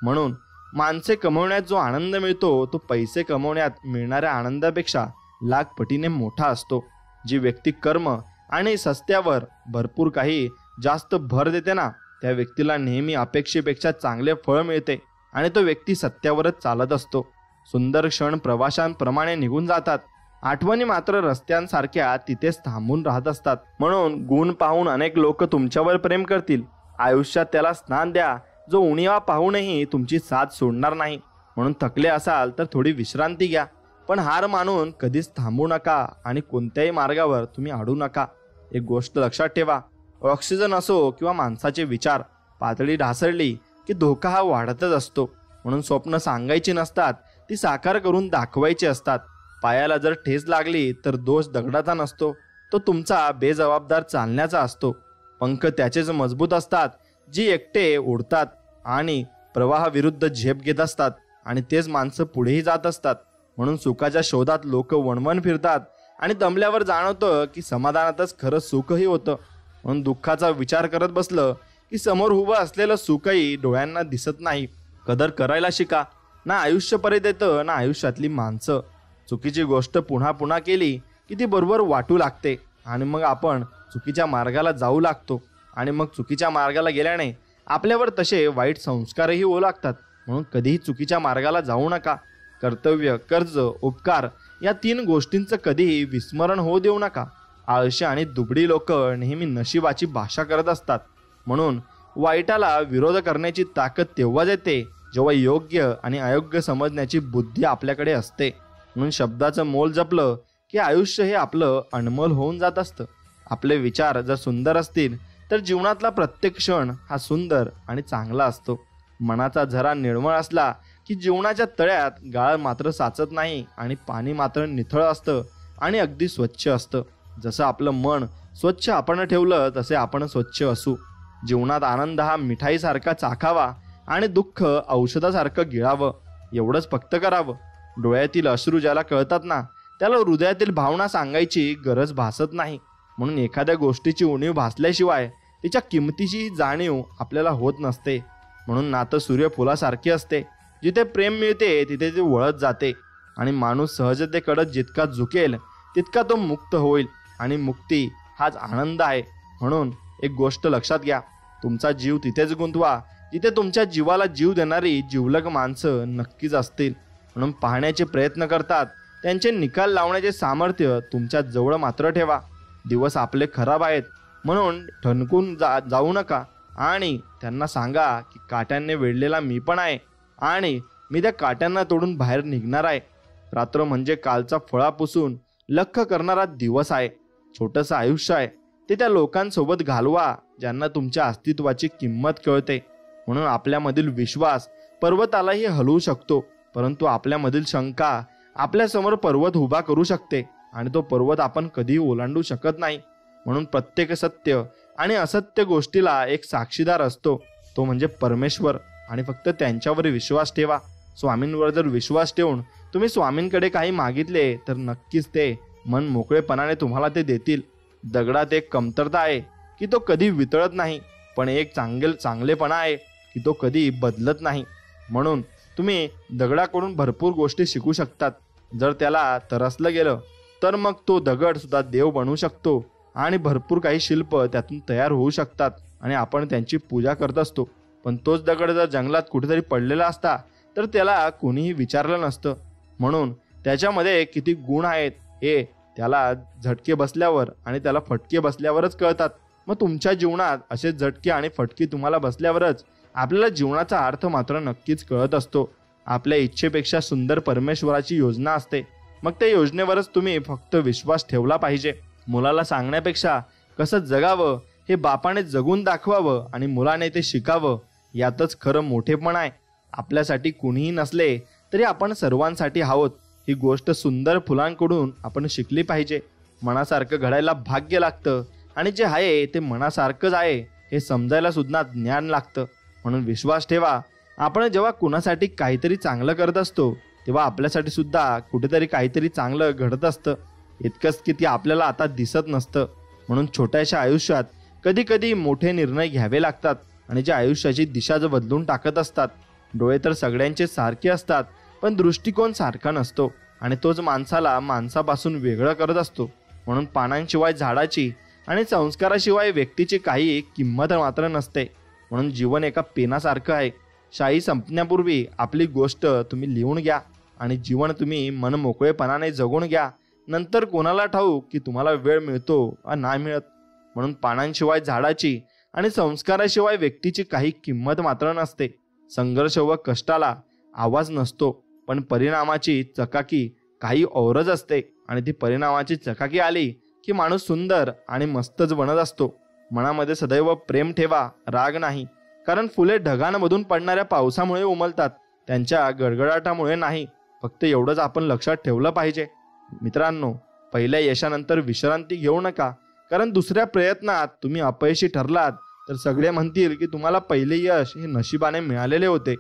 म्हणून माणसे कमवण्यात जो आनंद मिळतो तो पैसे कमवण्यात मिळणाऱ्या आनंदापेक्षा लाख पटीने मोठा असतो. जी व्यक्ती कर्म आणि सस्त्यावर भरपूर काही जास्त भर देते ना, त्या व्यक्तीला नेहमी अपेक्षेपेक्षा चांगले फळ मिळते आणि तो व्यक्ती सत्यावरच चालत असतो. सुंदर क्षण प्रवाशांप्रमाणे निघून जातात, आठवणी मात्र रस्त्यांसारख्या तिथेच थांबून राहत असतात. म्हणून गुण पाहून अनेक लोक तुमच्यावर प्रेम करतील. आयुष्यात त्याला स्थान द्या जो उणिवा पाहूनही तुमची साथ सोडणार नाही. म्हणून थकले असाल तर थोडी विश्रांती घ्या, पण हार मानून कधीच थांबू नका आणि कोणत्याही मार्गावर तुम्ही अडू नका. एक गोष्ट लक्षात ठेवा, ऑक्सिजन असो किंवा माणसाचे विचार, पातळी ढासळली की धोका हा वाढतच असतो. म्हणून स्वप्न सांगायची नसतात, ती साकार करून दाखवायची असतात. पायाला जर ठेच लागली तर दोष दगडाचा नसतो, तो तुमचा बेजबाबदार चालण्याचा असतो. पंख त्याचेच मजबूत असतात जी एकटे उडतात आणि प्रवाहाविरुद्ध झेप घेत असतात, आणि तेच माणसं पुढेही जात असतात. म्हणून सुखाच्या शोधात लोक वणवण फिरतात आणि दमल्यावर जाणवतं की समाधानातच खरं सुखही होतं. म्हणून दुःखाचा विचार करत बसलं की समोर उभं असलेलं सुखही डोळ्यांना दिसत नाही. कदर करायला शिका. ना आयुष्य परत येतं ना आयुष्यातली माणसं. चुकीची गोष्ट पुन्हा पुन्हा केली की ती बरोबर वाटू लागते आणि मग आपण चुकीच्या मार्गाला जाऊ लागतो. आणि मग चुकीच्या मार्गाला गेल्याने आपल्यावर तसे वाईट संस्कारही होऊ लागतात. म्हणून कधीही चुकीच्या मार्गाला जाऊ नका. कर्तव्य, कर्ज, उपकार या 3 गोष्टींचं कधीही विस्मरण होऊ देऊ नका. आळशी आणि दुबळी लोक नेहमी नशिबाची भाषा करत असतात. म्हणून वाईटाला विरोध करण्याची ताकद तेव्हाच येते जेव्हा योग्य आणि अयोग्य समजण्याची बुद्धी आपल्याकडे असते. म्हणून शब्दाचं मोल जपलं की आयुष्य हे आपलं अनमोल होऊन जात असतं. आपले विचार जर सुंदर असतील तर जीवनातला प्रत्येक क्षण हा सुंदर आणि चांगला असतो. मनाचा झरा निर्मळ असला की जीवनाच्या तळ्यात गाळ मात्र साचत नाही आणि पाणी मात्र निथळ असतं आणि अगदी स्वच्छ असतं. जसं आपलं मन स्वच्छ आपण ठेवलं तसे आपण स्वच्छ असू. जीवनात आनंद हा मिठाईसारखा चाखावा आणि दुःख औषधासारखं गिळावं. एवढंच फक्त करावं. डोळ्यातील अश्रू ज्याला कळतात ना, त्याला हृदयातील भावना सांगायची गरज भासत नाही. म्हणून एखाद्या गोष्टीची उणीव भासल्याशिवाय तिच्या किमतीची जाणीव आपल्याला होत नसते. म्हणून नातं सूर्यफुलासारखे असते. जिथे प्रेम मिळते तिथे ते वळत जाते आणि माणूस सहजतेकडे जितका झुकेल तितका तो मुक्त होईल. आणि मुक्ती हाच आनंद आहे. म्हणून एक गोष्ट लक्षात घ्या, तुमचा जीव तिथेच गुंतवा जिथे तुमच्या जीवाला जीव देणारी जिवलग माणसं नक्कीच असतील. म्हणून पाहण्याचे प्रयत्न करतात त्यांचे निकाल लावण्याचे सामर्थ्य तुमच्या जवळ मात्र ठेवा. दिवस आपले खराब आहेत म्हणून ठणकून जाऊ नका आणि त्यांना सांगा की काट्यांनी वेढलेला मी पण आहे आणि मी त्या काट्यांना तोडून बाहेर निघणार आहे. रात्र म्हणजे कालचा फळा पुसून लख करणारा दिवस आहे. छोटंसं आयुष्य आहे, ते त्या लोकांसोबत घालवा ज्यांना तुमच्या अस्तित्वाची किंमत कळते. म्हणून आपल्यामधील विश्वास पर्वतालाही हलवू शकतो, परंतु आपल्यामधील शंका आपल्यासमोर पर्वत उभा करू शकते आणि तो पर्वत आपण कधीही ओलांडू शकत नाही. म्हणून प्रत्येक सत्य आणि असत्य गोष्टीला एक साक्षीदार असतो, तो म्हणजे परमेश्वर. आणि फक्त त्यांच्यावर विश्वास ठेवा. स्वामींवर जर विश्वास ठेवून तुम्ही स्वामींकडे काही मागितले तर नक्कीच ते मन मोकळेपणाने तुम्हाला ते देतील. दगडात एक कमतरता आहे की तो कधी वितळत नाही, पण एक चांगलेपणा आहे की तो कधी बदलत नाही. म्हणून तुम्ही दगडाकडून भरपूर गोष्टी शिकू शकतात. जर त्याला तरसलं गेलं तर मग तो दगड सुद्धा देव बनवू शकतो आणि भरपूर काही शिल्प त्यातून तयार होऊ शकतात आणि आपण त्यांची पूजा करत असतो. पण तोच दगड जर जंगलात कुठेतरी पडलेला असता तर त्याला कोणीही विचारलं नसतं. म्हणून त्याच्यामध्ये किती गुण आहेत हे त्याला झटके बसल्यावर आणि त्याला फटके बसल्यावरच कळतात. मग तुमच्या जीवनात असे झटके आणि फटके तुम्हाला बसल्यावरच आपल्याला जीवनाचा अर्थ मात्र नक्कीच कळत असतो. आपल्या इच्छेपेक्षा सुंदर परमेश्वराची योजना असते. मग त्या योजनेवरच तुम्ही फक्त विश्वास ठेवला पाहिजे. मुलाला सांगण्यापेक्षा कसं जगावं हे बापाने जगून दाखवावं आणि मुलाने ते शिकावं, यातच खरं मोठेपण आहे. आपल्यासाठी कुणीही नसले तरी आपण सर्वांसाठी आहोत, ही गोष्ट सुंदर फुलांकडून आपण शिकली पाहिजे. मनासारखं घडायला भाग्य लागतं आणि जे आहे ते मनासारखंच आहे हे समजायला सुद्धा ज्ञान लागतं. म्हणून विश्वास ठेवा, आपण जेव्हा कुणासाठी काहीतरी चांगलं करत असतो तेव्हा आपल्यासाठी सुद्धा कुठेतरी काहीतरी चांगलं घडत असतं. इतकंच की ते आपल्याला आता दिसत नसतं. म्हणून छोट्याशा आयुष्यात कधी कधी मोठे निर्णय घ्यावे लागतात आणि जे आयुष्याची दिशाच बदलून टाकत असतात. डोळे तर सगळ्यांचे सारखे असतात, पण दृष्टिकोन सारखा नसतो आणि तोच माणसाला माणसापासून वेगळं करत असतो. म्हणून पानांशिवाय झाडाची आणि संस्काराशिवाय व्यक्तीची काही किंमत मात्र नसते. म्हणून जीवन एका पेनासारखं आहे. शाई संपण्यापूर्वी आपली गोष्ट तुम्ही लिहून घ्या आणि जीवन तुम्ही मनमोकळेपणाने जगून घ्या. नंतर कोणाला ठाऊक की तुम्हाला वेळ मिळतो वा नाही मिळत. म्हणून पानांशिवाय झाडाची आणि संस्काराशिवाय व्यक्तीची काही किंमत मात्र नसते. संघर्ष व कष्टाला आवाज नसतो, पण परिणामाची चकाकी काही औरच असते. आणि ती परिणामाची चकाकी आली की माणूस सुंदर आणि मस्तच बनत असतो. मनामध्ये सदैव प्रेम ठेवा, राग नाही. कारण फुले ढगांमधून पडणाऱ्या पावसामुळे उमलतात, त्यांच्या गडगडाटामुळे नाही. फक्त एवढंच आपण लक्षात ठेवलं पाहिजे. मित्रांनो, पहिल्या यशानंतर विश्रांती घेऊ नका. कारण दुसऱ्या प्रयत्नात तुम्ही अपयशी ठरलात तर सगळे म्हणतील की तुम्हाला पहिले यश हे नशिबाने मिळालेले होते.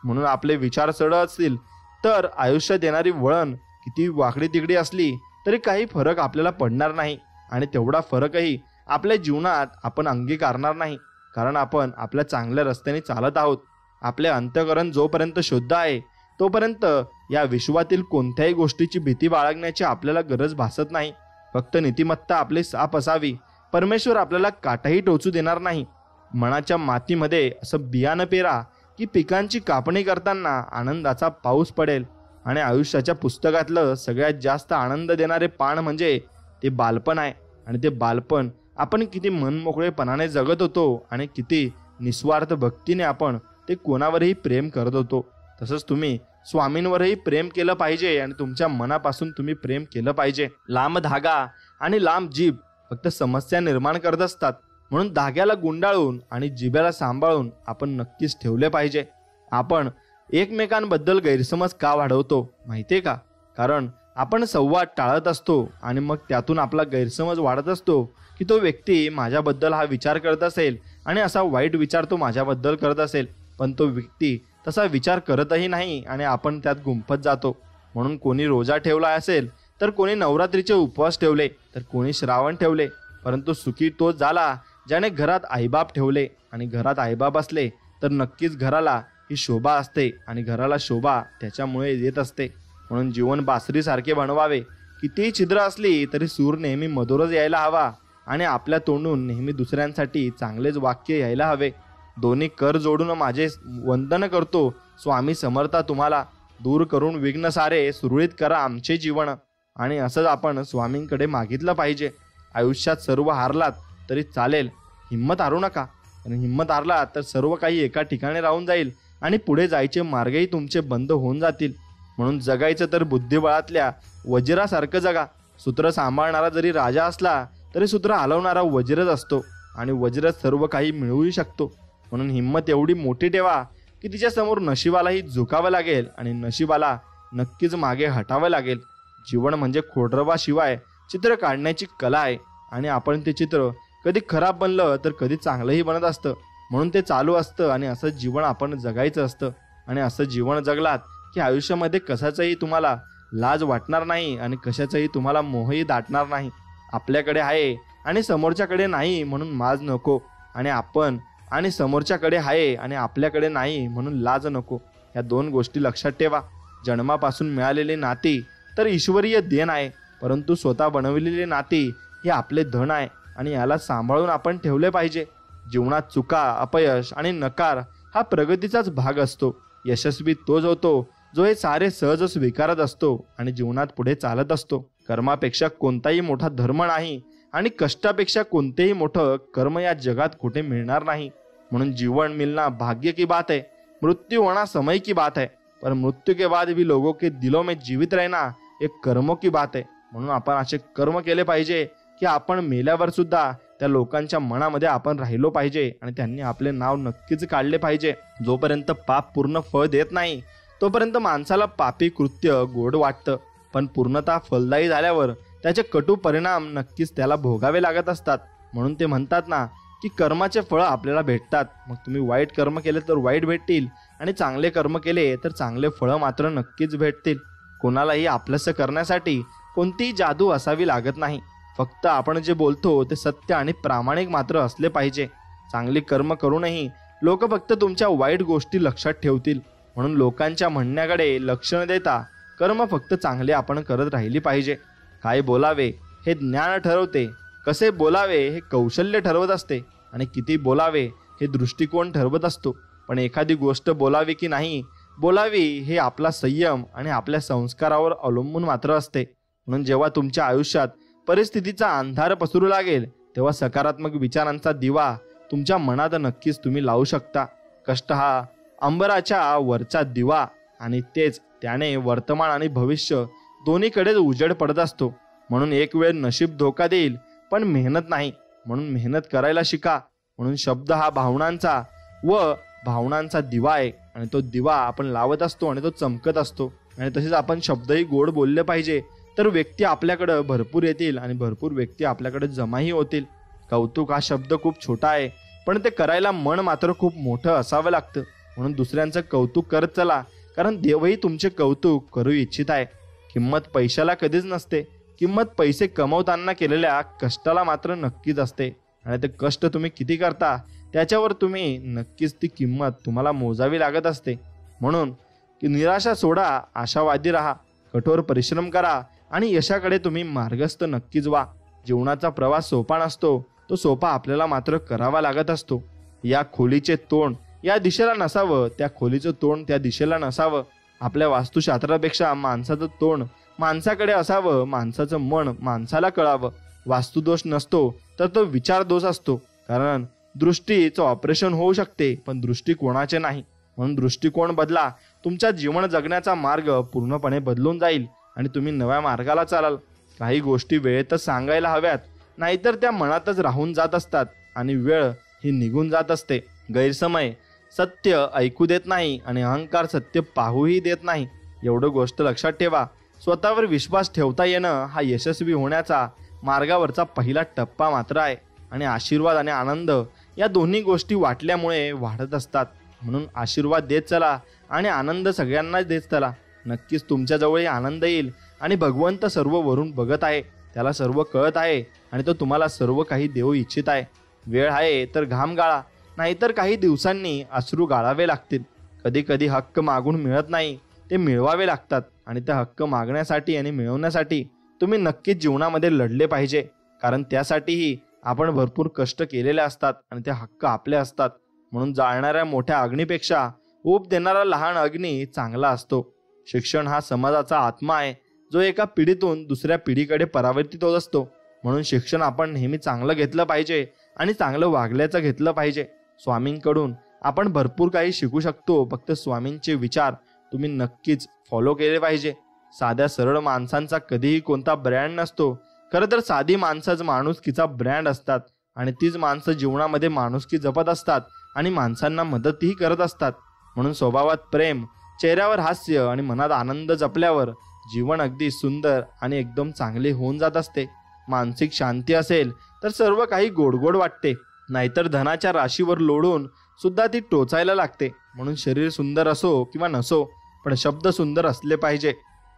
म्हणून आपले विचार सरळ असतील तर आयुष्यात येणारी वळण किती वाकडी तिकडी असली तरी काही फरक आपल्याला पडणार नाही. आणि तेवढा फरकही आपल्या जीवनात आपण अंगीकारणार नाही. कारण आपण आपल्या चांगल्या रस्त्याने चालत आहोत. आपले अंतःकरण जोपर्यंत शुद्ध आहे तोपर्यंत या विश्वातील कोणत्याही गोष्टीची भीती बाळगण्याची आपल्याला गरज भासत नाही. फक्त नीतिमत्ता आपली साफ असावी. परमेश्वर आपल्याला काटाही टोचू देणार नाही. मनाच्या मातीमध्ये असं बियाणं पेरा की पिकांची कापणी करताना आनंदाचा पाऊस पडेल. आणि आयुष्याच्या पुस्तकातलं सगळ्यात जास्त आनंद देणारे पान म्हणजे ते बालपण आहे. आणि ते बालपण आपण किती मनमोकळेपणाने जगत होतो आणि किती निस्वार्थ भक्तीने आपण ते कोणावरही प्रेम करत होतो. तसंच तुम्ही स्वामींवरही प्रेम केलं पाहिजे आणि तुमच्या मनापासून तुम्ही प्रेम केलं पाहिजे. लांब धागा आणि लांब जीभ फक्त समस्या निर्माण करत असतात. म्हणून धाग्याला गुंडाळून आणि जिभेला सांभाळून आपण नक्कीच ठेवले पाहिजे. आपण एकमेकांबद्दल गैरसमज का वाढवतो माहितीये का? कारण आपण संवाद टाळत असतो आणि मग त्यातून आपला गैरसमज वाढत असतो की तो व्यक्ती माझ्याबद्दल हा विचार करत असेल आणि असा वाईट विचार तो माझ्याबद्दल करत असेल. पण तो व्यक्ती तसा विचार करतही नाही आणि आपण त्यात गुंफत जातो. म्हणून कोणी रोजा ठेवला असेल तर कोणी नवरात्रीचे उपवास ठेवले तर कोणी श्रावण ठेवले. परंतु सुखी तोच झाला ज्याने घरात आईबाप ठेवले. आणि घरात आईबाप असले तर नक्कीच घराला ही शोभा असते आणि घराला शोभा त्याच्यामुळे येत असते. म्हणून जीवन बासरीसारखे बनवावे. कितीही छिद्र असली तरी सूर नेहमी मधुरच यायला हवा आणि आपल्या तोंडून नेहमी दुसऱ्यांसाठी चांगलेच वाक्य यायला हवे. दोन्ही कर जोडून माझे वंदन करतो स्वामी समर्था तुम्हाला. दूर करून विघ्न सारे सुरळीत करा आमचे जीवन. आणि असंच आपण स्वामींकडे मागितलं पाहिजे. आयुष्यात सर्व हारलात तरी चालेल, हिंमत हारू नका. आणि हिंमत हारलात तर सर्व काही एका ठिकाणी राहून जाईल आणि पुढे जायचे मार्गही तुमचे बंद होऊन जातील. म्हणून जगायचं तर बुद्धिबळातल्या वज्रासारखं जगा. सूत्र सांभाळणारा जरी राजा असला तरी सूत्र हलवणारा वज्रच असतो आणि वज्रच सर्व काही मिळवू शकतो. म्हणून हिंमत एवढी मोठी ठेवा की तिच्यासमोर नशिबालाही झुकावं लागेल आणि नशिबाला नक्कीच मागे हटावं लागेल. जीवन म्हणजे खोडरवाशिवाय चित्र काढण्याची कला आहे आणि आपण ते चित्र कधी खराब बनलं तर कधी चांगलंही बनत असतं. म्हणून ते चालू असतं आणि असं जीवन आपण जगायचं असतं. आणि असं जीवन जगलात की आयुष्यामध्ये कशाचंही तुम्हाला लाज वाटणार नाही आणि कशाचंही तुम्हाला मोहही दाटणार नाही. आपल्याकडे आहे आणि समोरच्याकडे नाही म्हणून माज नको. आणि आपण आणि समोरच्याकडे आहे आणि आपल्याकडे नाही म्हणून लाज नको. ह्या दोन गोष्टी लक्षात ठेवा. जन्मापासून मिळालेली नाती तर ईश्वरीय देण आहे, परंतु स्वतः बनवलेली नाती हे आपले धन आहे आणि याला सांभाळून आपण ठेवले पाहिजे. जीवनात चुका, अपयश आणि नकार हा प्रगतीचाच भाग असतो. यशस्वी तोच होतो जो हे सारे सहज स्वीकारत असतो आणि जीवनात पुढे चालत असतो. कर्मापेक्षा कोणताही मोठा धर्म नाही आणि कष्टापेक्षा कोणतेही मोठं कर्म या जगात कुठे मिळणार नाही. म्हणून जीवन मिलना भाग्य की बात है, मृत्यु होना समय की बात है, पर मृत्यू के बाद भी लोगों के दिलों में जीवित रहना एक कर्मों की बात है. म्हणून आपण असे कर्म केले पाहिजे की आपण मेल्यावर सुद्धा त्या लोकांच्या मनामध्ये आपण राहिलो पाहिजे आणि त्यांनी आपले नाव नक्कीच काढले पाहिजे. जोपर्यंत पाप पूर्ण फळ देत नाही तोपर्यंत माणसाला पापी कृत्य गोड वाटतं, पण पूर्णतः फलदायी झाल्यावर त्याचे कटू परिणाम नक्कीच त्याला भोगावे लागत असतात. म्हणून ते म्हणतात ना की कर्माचे फळ आपल्याला भेटतात. मग तुम्ही वाईट कर्म केले तर वाईट भेटतील आणि चांगले कर्म केले तर चांगले फळं मात्र नक्कीच भेटतील. कोणालाही आपलंसं करण्यासाठी कोणतीही जादू असावी लागत नाही. फक्त आपण जे बोलतो ते सत्य आणि प्रामाणिक मात्र असले पाहिजे. चांगली कर्म करूनही लोक फक्त तुमच्या वाईट गोष्टी लक्षात ठेवतील. म्हणून लोकांच्या म्हणण्याकडे लक्ष न देता कर्म फक्त चांगले आपण करत राहिली पाहिजे. काय बोलावे हे ज्ञान ठरवते, कसे बोलावे हे कौशल्य ठरवत असते आणि किती बोलावे हे दृष्टिकोन ठरवत असतो. पण एखादी गोष्ट बोलावी की नाही बोलावी हे आपला संयम आणि आपल्या संस्कारावर अवलंबून मात्र असते. म्हणून जेव्हा तुमच्या आयुष्यात परिस्थितीचा अंधार पसरू लागेल तेव्हा सकारात्मक विचारांचा दिवा तुमच्या मनात नक्कीच तुम्ही लावू शकता. कष्ट हा अंबराच्या वरचा दिवा आणि तेच त्याने वर्तमान आणि भविष्य दोन्हीकडेच उजेड पडत असतो. म्हणून एक वेळ नशीब धोका देईल पण मेहनत नाही, म्हणून मेहनत करायला शिका. म्हणून शब्द हा भावनांचा व भावनांचा दिवा आहे आणि तो दिवा आपण लावत असतो आणि तो चमकत असतो. आणि तसेच आपण शब्दही गोड बोलले पाहिजे तर व्यक्ती आपल्याकडे भरपूर येतील आणि भरपूर व्यक्ती आपल्याकडे जमाही होतील. कौतुक हा शब्द खूप छोटा आहे पण ते करायला मन मात्र खूप मोठं असावं लागतं. म्हणून दुसऱ्यांचं कौतुक करत चला, कारण देवही तुमचे कौतुक करू इच्छित आहे. किंमत पैशाला कधीच नसते, किंमत पैसे कमवताना केलेल्या कष्टाला मात्र नक्कीच असते. आणि ते कष्ट तुम्ही किती करता त्याच्यावर तुम्ही नक्कीच ती किंमत तुम्हाला मोजावी लागत असते. म्हणून निराशा सोडा, आशावादी राहा, कठोर परिश्रम करा आणि यशाकडे तुम्ही मार्गस्थ नक्कीच व्हा. जीवनाचा प्रवास सोपा नसतो, तो सोपा आपल्याला मात्र करावा लागत असतो. या खोलीचे तोंड या दिशेला नसावं, त्या खोलीचं तोंड त्या दिशेला नसावं. आपल्या वास्तुशास्त्रापेक्षा माणसाचं तोंड माणसाकडे असावं, माणसाचं मन माणसाला कळावं. वास्तुदोष नसतो तर तो विचार दोष असतो, कारण दृष्टीचं ऑपरेशन होऊ शकते पण दृष्टिकोनाचे नाही. म्हणून दृष्टिकोन बदला, तुमच्या जीवन जगण्याचा मार्ग पूर्णपणे बदलून जाईल आणि तुम्ही नव्या मार्गाला चालाल. काही गोष्टी वेळेतच सांगायला हव्यात, नाहीतर त्या मनातच राहून जात असतात आणि वेळ ही निघून जात असते. गैरसमय सत्य ऐकू देत नाही आणि अहंकार सत्य पाहूही देत नाही. एवढं गोष्ट लक्षात ठेवा. स्वतःवर विश्वास ठेवता येणं हा यशस्वी होण्याचा मार्गावरचा पहिला टप्पा मात्र आहे. आणि आशीर्वाद आणि आनंद या दोन्ही गोष्टी वाटल्यामुळे वाढत असतात. म्हणून आशीर्वाद देत चला आणि आनंद सगळ्यांना देत चला. नक्कीच तुमच्याजवळही आनंद येईल आणि भगवंत सर्व वरून बघत आहे, त्याला सर्व कळत आहे आणि तो तुम्हाला सर्व काही देऊ इच्छित आहे. वेळ आहे तर घाम गाळा, नाहीतर काही दिवसांनी अश्रू गाळावे लागतील. कधी कधी हक्क मागून मिळत नाही, ते मिळवावे लागतात. आणि ते हक्क मागण्यासाठी आणि मिळवण्यासाठी तुम्ही नक्कीच जीवनामध्ये लढले पाहिजे, कारण त्यासाठीही आपण भरपूर कष्ट केलेले असतात आणि ते हक्क आपले असतात. म्हणून जाळणाऱ्या मोठ्या अग्नीपेक्षा ऊब देणारा लहान अग्नी चांगला असतो. शिक्षण हा समाजाचा आत्मा आहे, जो एका पिढीतून दुसऱ्या पिढीकडे परावर्तित होत असतो. म्हणून शिक्षण आपण नेहमी चांगलं घेतलं पाहिजे आणि चांगलं वागल्याचं घेतलं पाहिजे. स्वामींकडून आपण भरपूर काही शिकू शकतो, फक्त स्वामींचे विचार तुम्ही नक्कीच फॉलो केले पाहिजे. साध्या सरळ माणसांचा कधीही कोणता ब्रँड नसतो. खरं तर साधी माणसंच माणुसकीचा ब्रँड असतात आणि तीच माणसं जीवनामध्ये माणुसकी जपत असतात आणि माणसांना मदतही करत असतात. म्हणून स्वभावात प्रेम, चेहऱ्यावर हास्य आणि मनात आनंद जपल्यावर जीवन अगदी सुंदर आणि एकदम चांगले होऊन जात असते. मानसिक शांती असेल तर सर्व काही गोडगोड वाटते, नाहीतर धनाच्या राशीवर लोळून सुद्धा ती टोचायला लागते. म्हणून शरीर सुंदर असो किंवा नसो, पण शब्द सुंदर असले पाहिजे,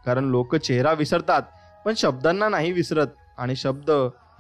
कारण लोक चेहरा विसरतात पण शब्दांना नाही विसरत. आणि शब्द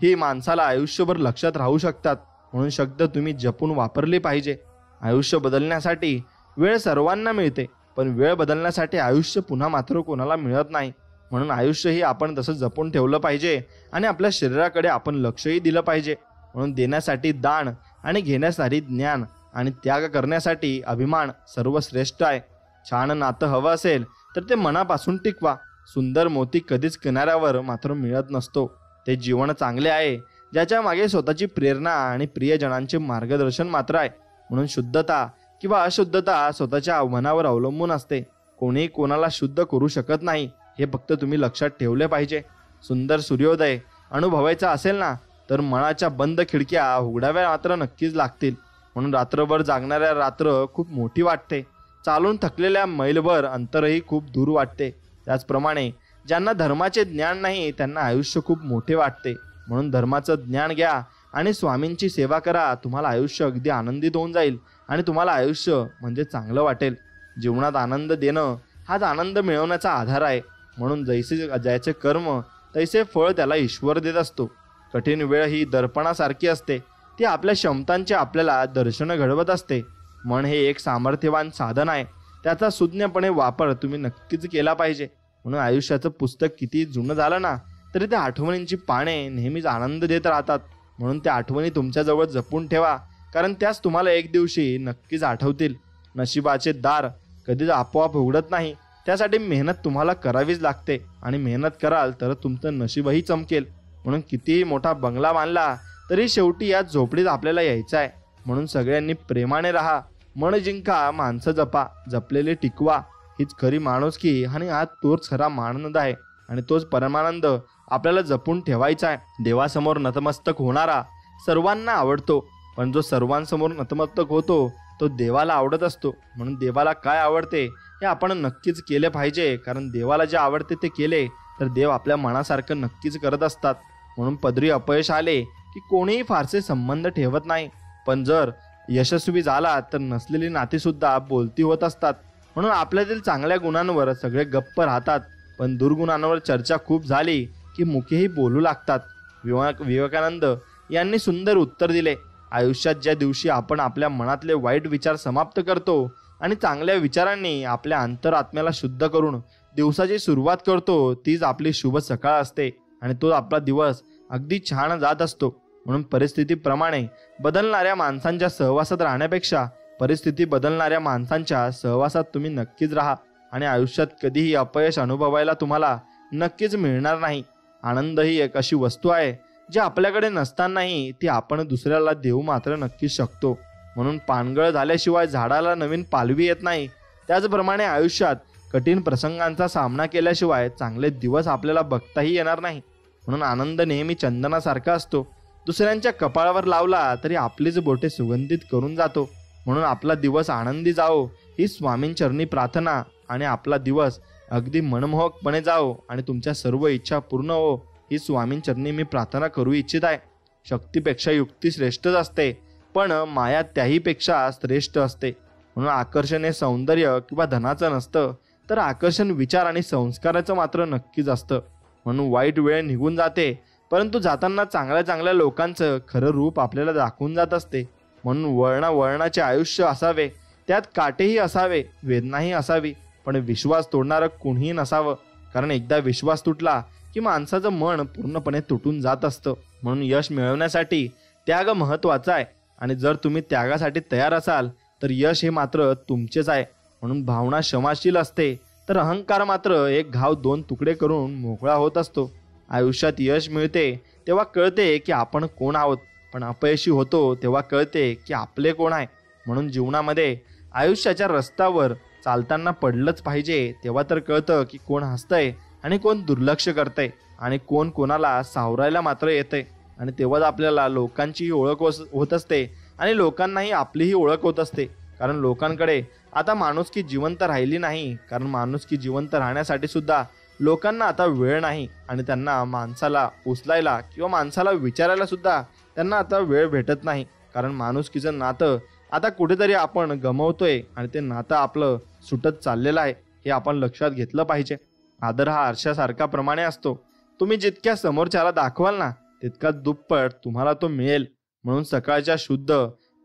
ही माणसाला आयुष्यभर लक्षात राहू शकतात. म्हणून शब्द तुम्ही जपून वापरले पाहिजे. आयुष्य बदलण्यासाठी वेळ सर्वांना मिळते, पण वेळ बदलण्यासाठी आयुष्य पुन्हा मात्र कोणाला मिळत नाही. म्हणून आयुष्यही आपण तसं जपून ठेवलं पाहिजे आणि आपल्या शरीराकडे आपण लक्षही दिलं पाहिजे. म्हणून देण्यासाठी दान आणि घेण्यासाठी ज्ञान आणि त्याग करण्यासाठी अभिमान सर्वश्रेष्ठ आहे. छान नातं हवं असेल तर ते मनापासून टिकवा. सुंदर मोती कधीच किनाऱ्यावर मात्र मिळत नसतो. ते जीवन चांगले आहे ज्याच्या मागे स्वतःची प्रेरणा आणि प्रियजनांचे मार्गदर्शन मात्र आहे. म्हणून शुद्धता किंवा अशुद्धता स्वतःच्या मनावर अवलंबून असते. कोणीही कोणाला शुद्ध करू शकत नाही, हे फक्त तुम्ही लक्षात ठेवले पाहिजे. सुंदर सूर्योदय अनुभवायचा असेल ना तर मनाच्या बंद खिडक्या उघडाव्या मात्र नक्कीच लागतील. म्हणून रात्रभर जागणाऱ्या रात्र खूप मोठी वाटते. चालून थकलेल्या मैलभर अंतरही खूप दूर वाटते. त्याचप्रमाणे ज्यांना धर्माचे ज्ञान नाही त्यांना आयुष्य खूप मोठे वाटते. म्हणून धर्माचं ज्ञान घ्या आणि स्वामींची सेवा करा. तुम्हाला आयुष्य अगदी आनंदित होऊन जाईल आणि तुम्हाला आयुष्य म्हणजे चांगलं वाटेल. जीवनात आनंद देणं हाच आनंद मिळवण्याचा आधार आहे. म्हणून ज्याचे कर्म तैसे फळ त्याला ईश्वर देत असतो. कठीण वेळ ही दर्पणासारखी असते, ती आपल्या क्षमतांचे आपल्याला दर्शन घडवत असते. मन हे एक सामर्थ्यवान साधन आहे, त्याचा सुज्ञपणे वापर तुम्ही नक्कीच केला पाहिजे. म्हणून आयुष्याचं पुस्तक किती जुनं झालं ना तरी त्या आठवणींची पाने नेहमीच आनंद देत राहतात. म्हणून त्या आठवणी तुमच्याजवळ जपून ठेवा, कारण त्याच तुम्हाला एक दिवशी नक्कीच आठवतील. नशिबाचे दार कधीच आपोआप उघडत नाही, त्यासाठी मेहनत तुम्हाला करावीच लागते आणि मेहनत कराल तर तुमचं नशीबही चमकेल. म्हणून कितीही मोठा बंगला बांधला तरी शेवटी या झोपडीत आपल्याला यायचं आहे. म्हणून सगळ्यांनी प्रेमाने राहा, मन जिंका, माणसं जपा, जपलेले टिकवा. हीच खरी माणुसकी आणि हा तोच खरा आनंद आहे आणि तोच परमानंद आपल्याला जपून ठेवायचा आहे. देवासमोर नतमस्तक होणारा सर्वांना आवडतो, पण जो सर्वांसमोर नतमस्तक होतो तो देवाला आवडत असतो. म्हणून देवाला काय आवडते हे आपण नक्कीच केले पाहिजे, कारण देवाला जे आवडते ते केले तर देव आपल्या मनासारखं नक्कीच करत असतात. म्हणून पदरी अपयश आले की कोणीही फारसे संबंध ठेवत नाही, पण जर यशस्वी झाला तर नसलेली नाती सुद्धा बोलती होत असतात. म्हणून आपल्यातील चांगल्या गुणांवर सगळे गप्प राहतात, पण दुर्गुणांवर चर्चा खूप झाली की मुखेही बोलू लागतात. विवेकानंद यांनी सुंदर उत्तर दिले, आयुष्यात ज्या दिवशी आपण आपल्या मनातले वाईट विचार समाप्त करतो आणि चांगल्या विचारांनी आपल्या अंतरात्म्याला शुद्ध करून दिवसाची सुरुवात करतो, तीच आपली शुभ सकाळ असते आणि तो आपला दिवस अगदी छान जात असतो. म्हणून परिस्थितीप्रमाणे बदलणाऱ्या माणसांच्या सहवासात राहण्यापेक्षा परिस्थिती बदलणाऱ्या माणसांच्या सहवासात तुम्ही नक्कीच राहा आणि आयुष्यात कधीही अपयश अनुभवायला तुम्हाला नक्कीच मिळणार नाही. आनंद ही एक अशी वस्तू आहे जी आपल्याकडे नसतानाही ती आपण दुसऱ्याला देऊ मात्र नक्कीच शकतो. म्हणून पानगळ झाल्याशिवाय झाडाला नवीन पालवी येत नाही, त्याचप्रमाणे आयुष्यात कठीण प्रसंगांचा सामना केल्याशिवाय चांगले दिवस आपल्याला बघताही येणार नाही. म्हणून आनंद नेहमी चंदनासारखा असतो, दुसऱ्यांच्या कपाळावर लावला तरी आपलीच बोटे सुगंधित करून जातो. म्हणून आपला दिवस आनंदी जाओ ही स्वामींचरणी प्रार्थना आणि आपला दिवस अगदी मनमोहकपणे जाओ आणि तुमच्या सर्व इच्छा पूर्ण हो ही स्वामींचरणी मी प्रार्थना करू इच्छित आहे. शक्तीपेक्षा युक्ती श्रेष्ठच असते, पण माया त्याहीपेक्षा श्रेष्ठ असते. म्हणून आकर्षण हे सौंदर्य किंवा धनाचं नसतं, तर आकर्षण विचार आणि संस्काराचं मात्र नक्कीच असतं. म्हणून वाईट वेळ निघून जाते, परंतु जाताना चांगल्या चांगल्या लोकांचं खरं रूप आपल्याला दाखवून जात असते. म्हणून वळणाचे आयुष्य असावे, त्यात काटेही असावे, वेदनाही असावी, पण विश्वास तोडणारं कोणीही नसावं, कारण एकदा विश्वास तुटला की माणसाचं मन पूर्णपणे तुटून जात असतं. म्हणून यश मिळवण्यासाठी त्याग महत्वाचा आहे आणि जर तुम्ही त्यागासाठी तयार असाल तर यश हे मात्र तुमचेच आहे. म्हणून भावना क्षमाशील असते तर अहंकार मात्र एक घाव दोन तुकडे करून मोकळा होत असतो. आयुष्यात यश मिळते तेव्हा कळते की आपण कोण आहोत, पण अपयशी होतो तेव्हा कळते की आपले कोण आहे. म्हणून जीवनामध्ये आयुष्याच्या रस्त्यावर चालताना पडलंच पाहिजे, तेव्हा तर कळतं की कोण हसतंय आणि कोण दुर्लक्ष करतंय आणि कोण कोणाला सावरायला मात्र येतंय. आणि तेव्हाच आपल्याला लोकांचीही ओळख होत असते आणि लोकांनाही आपलीही ओळख होत असते. कारण लोकांकडे आता माणुसकी जिवंत राहिली नाही, कारण माणुसकी जिवंत राहण्यासाठी सुद्धा लोकांना आता वेळ नाही आणि त्यांना माणसाला उचलायला किंवा माणसाला विचारायला सुद्धा त्यांना आता वेळ भेटत नाही. कारण माणुसकीचं नातं आता कुठेतरी आपण गमावतोय आणि ते नातं आपलं सुटत चाललेलं आहे, हे आपण लक्षात घेतलं पाहिजे. आदर हा आरशासारखा प्रमाणे असतो, तुम्ही जितक्या समोरच्याला दाखवाल ना तितका दुप्पट तुम्हाला तो मिळेल. म्हणून सकाळच्या शुद्ध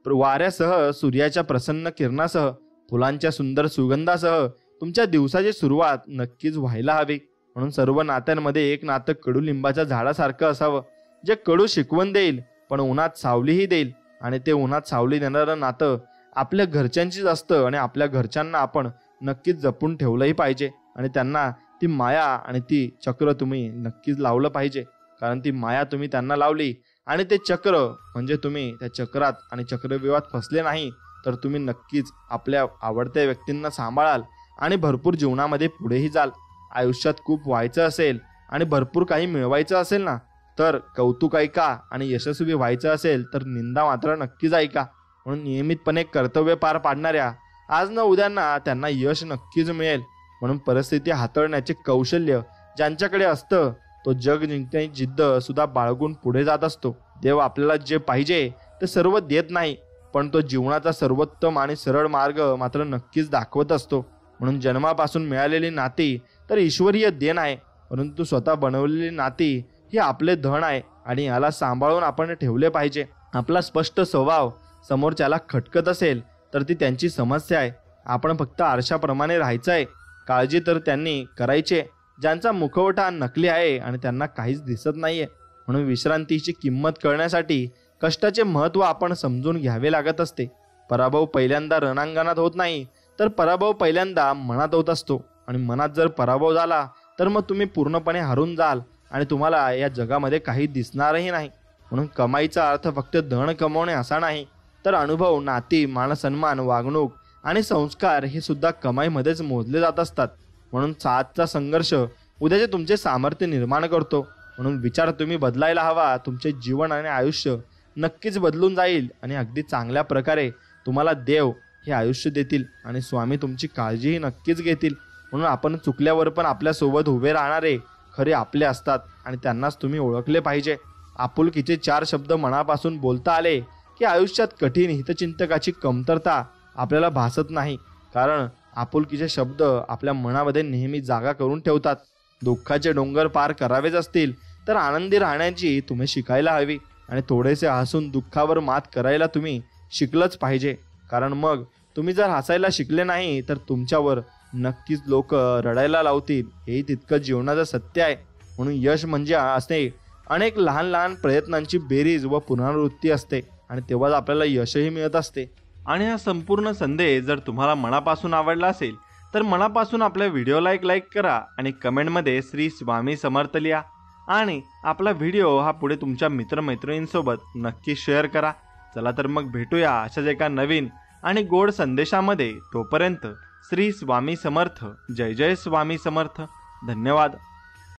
वाऱ्यासह, सूर्याच्या प्रसन्न किरणासह, फुलांच्या सुंदर सुगंधासह तुमच्या दिवसाची सुरुवात नक्कीच व्हायला हवी. म्हणून सर्व नात्यांमध्ये एक नातं कडुलिंबाच्या झाडासारखं असावं, जे कडू शिकवण देईल पण उन्हात सावलीही देईल. आणि ते उन्हात सावली देणारं नातं आपल्या घरच्यांचीच असतं आणि आपल्या घरच्यांना आपण नक्कीच जपून ठेवलंही पाहिजे आणि त्यांना ती माया आणि ती चक्र तुम्ही नक्कीच लावलं पाहिजे. कारण ती माया तुम्ही त्यांना लावली आणि ते चक्र म्हणजे तुम्ही त्या चक्रात आणि चक्रव्यूहात फसले नाही तर तुम्ही नक्कीच आपल्या आवडत्या व्यक्तींना सांभाळाल आणि भरपूर जीवनामध्ये पुढेही जाल. आयुष्यात खूप व्हायचं असेल आणि भरपूर काही मिळवायचं असेल ना तर कौतुक ऐका आणि यशस्वी व्हायचं असेल तर निंदा मात्र नक्कीच ऐका. म्हणून नियमितपणे कर्तव्य पार पाडणाऱ्या आज न उद्यांना त्यांना यश नक्कीच मिळेल. म्हणून परिस्थिती हाताळण्याचे कौशल्य ज्यांच्याकडे असतं तो जग जिंकण्याची जिद्द सुद्धा बाळगून पुढे जात असतो. देव आपल्याला जे पाहिजे ते सर्व देत नाही, पण तो जीवनाचा सर्वोत्तम आणि सरळ मार्ग मात्र नक्कीच दाखवत असतो. म्हणून जन्मापासून मिळालेली नाती तर ईश्वरीय देण आहे, परंतु स्वतः बनवलेली नाती ही आपले धन आहे आणि याला सांभाळून आपण ठेवले पाहिजे. आपला स्पष्ट स्वभाव समोरच्याला खटकत असेल तर ती त्यांची समस्या आहे. आपण फक्त आरशाप्रमाणे राहायचं आहे. काळजी तर त्यांनी करायची ज्यांचा मुखवटा नकली आहे आणि त्यांना काहीच दिसत नाहीये. म्हणून विश्रांतीची किंमत कळण्यासाठी कष्टाचे महत्त्व आपण समजून घ्यावे लागत असते. पराभव पहिल्यांदा रणांगणात होत नाही तर पराभव पहिल्यांदा मनात होत असतो. आणि मनात जर पराभव झाला तर मग तुम्ही पूर्णपणे हरून जाल आणि तुम्हाला या जगामध्ये काही दिसणारही नाही. म्हणून कमाईचा अर्थ फक्त धन कमवणे असा नाही, तर अनुभव, नाती, मानसन्मान, वागणूक आणि संस्कार हे सुद्धा कमाईमध्येच मोजले जात असतात. म्हणून आजचा संघर्ष उद्याचे तुमचे सामर्थ्य निर्माण करतो. म्हणून विचार तुम्ही बदलायला हवा. तुमचे जीवन आणि आयुष्य नक्कीच बदलून जाईल आणि अगदी चांगल्या प्रकारे तुम्हाला देव हे आयुष्य देतील आणि स्वामी तुमची काळजीही नक्कीच घेतील. म्हणून आपण चुकल्यावर पण आपल्यासोबत उभे राहणारे खरे आपले असतात आणि त्यांनाच तुम्ही ओळखले पाहिजे. आपुलकीचे 4 शब्द मनापासून बोलता आले की आयुष्यात कठीण हितचिंतकाची कमतरता आपल्याला भासत नाही, कारण आपुलकीचे शब्द आपल्या मनामध्ये नेहमी जागा करून ठेवतात. दुःखाचे डोंगर पार करावेच असतील तर आनंदी राहण्याची तुम्ही शिकायला हवी आणि थोडेसे हसून दुःखावर मात करायला तुम्ही शिकलंच पाहिजे. कारण मग तुम्ही जर हसायला शिकले नाही तर तुमच्यावर नक्कीच लोक रडायला लावतील. हेही तितकं जीवनाचं सत्य आहे. म्हणून यश म्हणजे असणे अनेक लहान लहान प्रयत्नांची बेरीज व पुनरावृत्ती असते आणि तेव्हाच आपल्याला यशही मिळत असते. आणि हा संपूर्ण संदेश जर तुम्हाला मनापासून आवडला असेल तर मनापासून आपल्या व्हिडिओला एक लाईक करा आणि कमेंटमध्ये श्री स्वामी समर्थ लिहा आणि आपला व्हिडिओ हा पुढे तुमच्या मित्रमैत्रिणींसोबत नक्की शेअर करा. चला तर मग भेटूया अशाच एका नवीन आणि गोड संदेशामध्ये. तोपर्यंत श्री स्वामी समर्थ. जय जय स्वामी समर्थ. धन्यवाद.